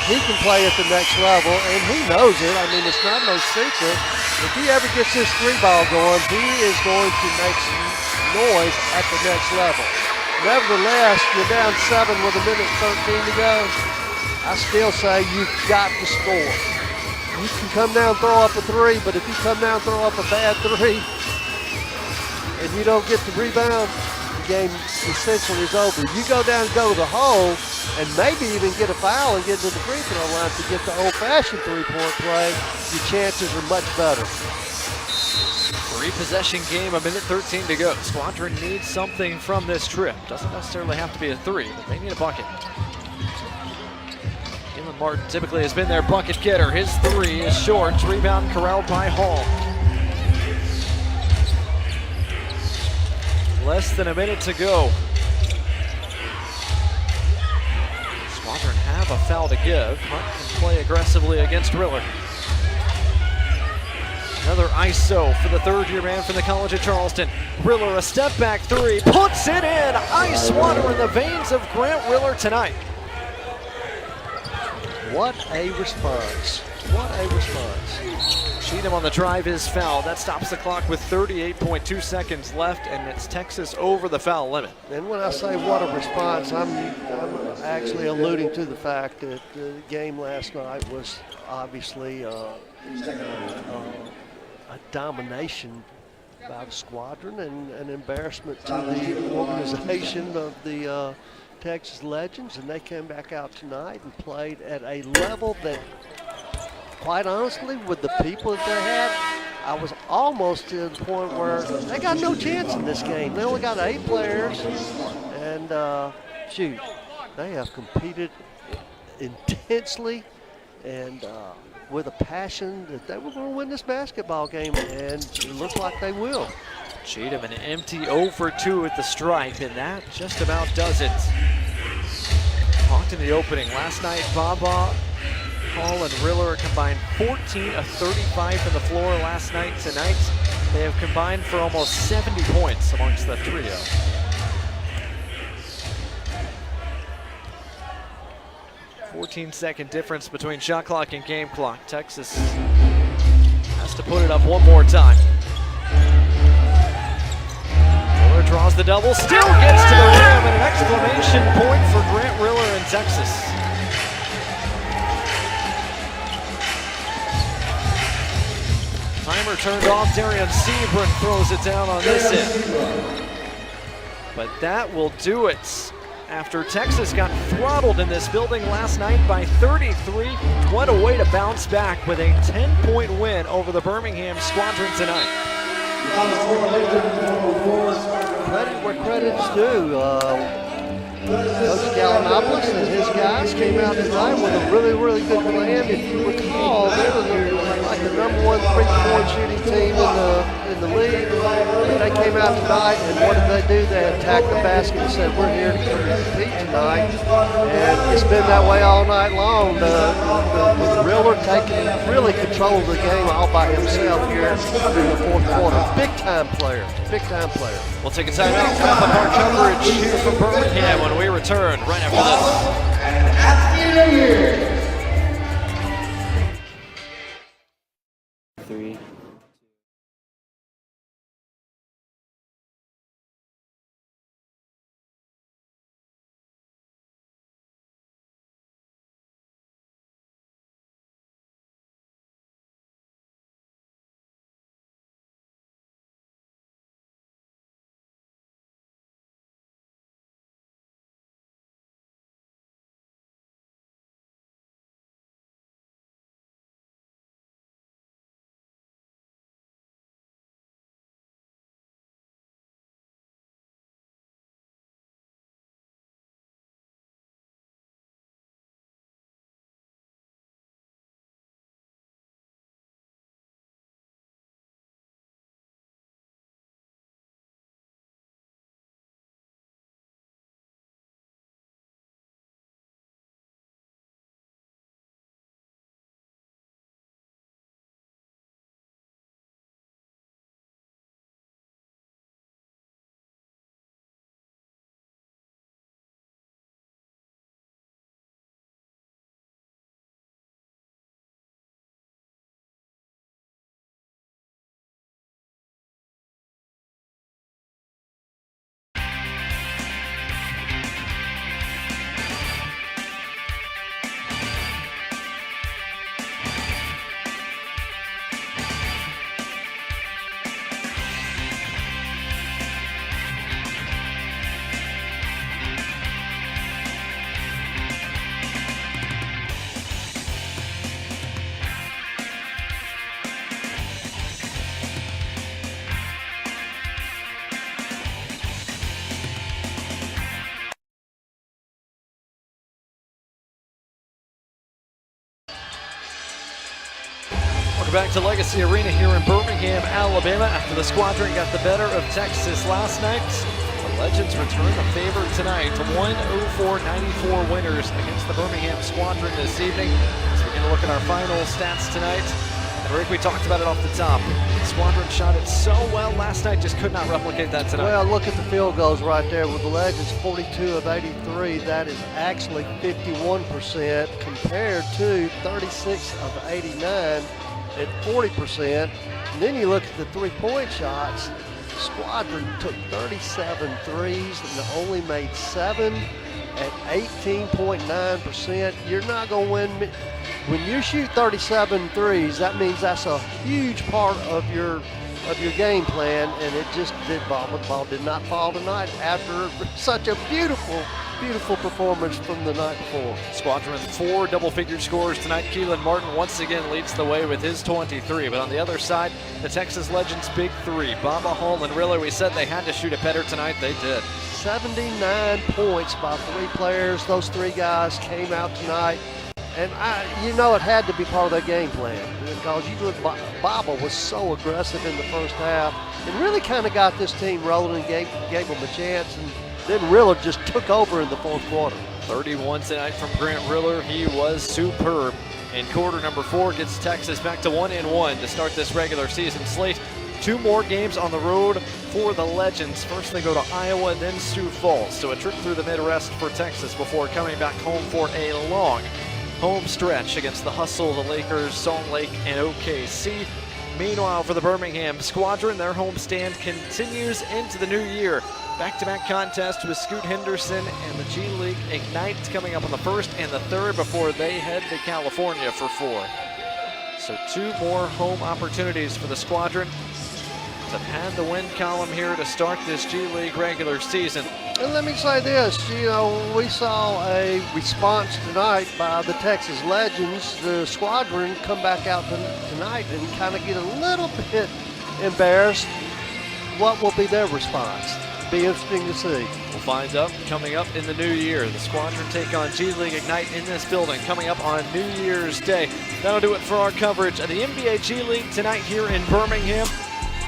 he can play at the next level, and he knows it. I mean, it's not no secret. If he ever gets this three ball going, he is going to make some noise at the next level. Nevertheless, you're down 7 with 1:13 to go. I still say you've got to score. You can come down and throw up a three, but if you come down and throw up a bad three and you don't get the rebound, the game essentially is over. You go down and go to the hole and maybe even get a foul and get to the free throw line to get the old-fashioned three-point play, your chances are much better. Three-possession game, 1:13 to go. Squadron needs something from this trip. Doesn't necessarily have to be a three, but they need a bucket. Dylan Martin typically has been their bucket getter. His three is short. Rebound corralled by Hall. Less than a minute to go. Squadron have a foul to give. Hunt can play aggressively against Riller. Another ISO for the third-year man from the College of Charleston. Riller, a step-back three, puts it in. Ice water in the veins of Grant Riller tonight. What a response. What a response. Cheatham on the drive is fouled. That stops the clock with 38.2 seconds left, and it's Texas over the foul limit. And when I say what a response, I'm actually alluding to the fact that the game last night was obviously a domination by the Squadron and an embarrassment to the organization of the Texas Legends, and they came back out tonight and played at a level that, quite honestly, with the people that they had, I was almost to the point where they got no chance in this game. They only got 8 players, and shoot, they have competed intensely and with a passion that they were going to win this basketball game, and it looks like they will. Cheatham an empty 0 for 2 at the stripe, and that just about does it. Talked in the opening last night, Baba, Hall, and Riller combined 14 of 35 from the floor last night. Tonight, they have combined for almost 70 points amongst the trio. "14-second difference between shot clock and game clock. Texas has to put it up one more time. Riller draws the double, still gets to the rim, and an exclamation point for Grant Riller in Texas. Timer turned off. Darian Sebring throws it down on this end. But that will do it. After Texas got throttled in this building last night by 33, what a way to bounce back with a 10-point win over the Birmingham Squadron tonight. Credit where credit's due. Coach Gallinopoulos and his guys came out tonight with a really, really good plan. If you recall, they were like the #1 3-point shooting team in the league. But they came out tonight, and what did they do? They attacked the basket and said, "We're here to compete tonight." And it's been that way all night long. With Riller taking really control of the game all by himself here in the fourth quarter. Big time player. Big time player. We'll take a timeout, wrap up our coverage here from Birmingham when we return right after this. And Happy New Year! Welcome back to Legacy Arena here in Birmingham, Alabama. After the Squadron got the better of Texas last night, the Legends return the favor tonight to 104-94 winners against the Birmingham Squadron this evening. As we begin to look at our final stats tonight. And Rick, we talked about it off the top. The Squadron shot it so well last night, just could not replicate that tonight. Well, look at the field goals right there with the Legends, 42 of 83. That is actually 51% compared to 36 of 89 at 40%. And then you look at the three-point shots. Squadron took 37 threes and only made 7 at 18.9%. You're not going to win. When you shoot 37 threes, that means that's a huge part of your game plan, and it just did. The ball did not fall tonight after such a beautiful performance from the night before. Squadron 4 double-figure scores tonight. Keelan Martin once again leads the way with his 23. But on the other side, the Texas Legends big three. Bamba, Hall, and Riller, we said they had to shoot it better tonight. They did. 79 points by 3 players. Those 3 guys came out tonight. And you know it had to be part of their game plan, because you look, Baba was so aggressive in the first half and really kind of got this team rolling and gave them a chance. And then Riller just took over in the fourth quarter. 31 tonight from Grant Riller. He was superb. And quarter number 4 gets Texas back to 1-1 to start this regular season slate. 2 more games on the road for the Legends. First they go to Iowa, then Sioux Falls. So a trip through the Midwest for Texas before coming back home for a long home stretch against the Hustle, the Lakers, Salt Lake, and OKC. Meanwhile, for the Birmingham Squadron, their homestand continues into the new year. Back-to-back contest with Scoot Henderson and the G League Ignite coming up on the 1st and the 3rd before they head to California for 4. So 2 more home opportunities for the Squadron to pad the win column here to start this G League regular season. And let me say this, we saw a response tonight by the Texas Legends. The Squadron come back out tonight and kind of get a little bit embarrassed. What will be their response? Be interesting to see. We'll find out coming up in the new year. The Squadron take on G League Ignite in this building coming up on New Year's Day. That'll do it for our coverage of the NBA G League tonight here in Birmingham.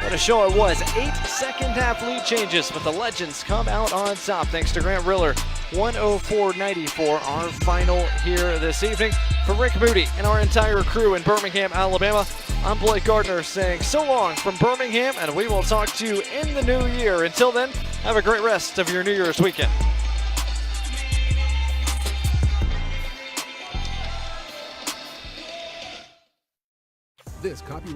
What a show it was. 8 second-half lead changes, but the Legends come out on top thanks to Grant Riller. 104-94, our final here this evening. For Rick Moody and our entire crew in Birmingham, Alabama, I'm Blake Gardner saying so long from Birmingham, and we will talk to you in the new year. Until then, have a great rest of your New Year's weekend. This copy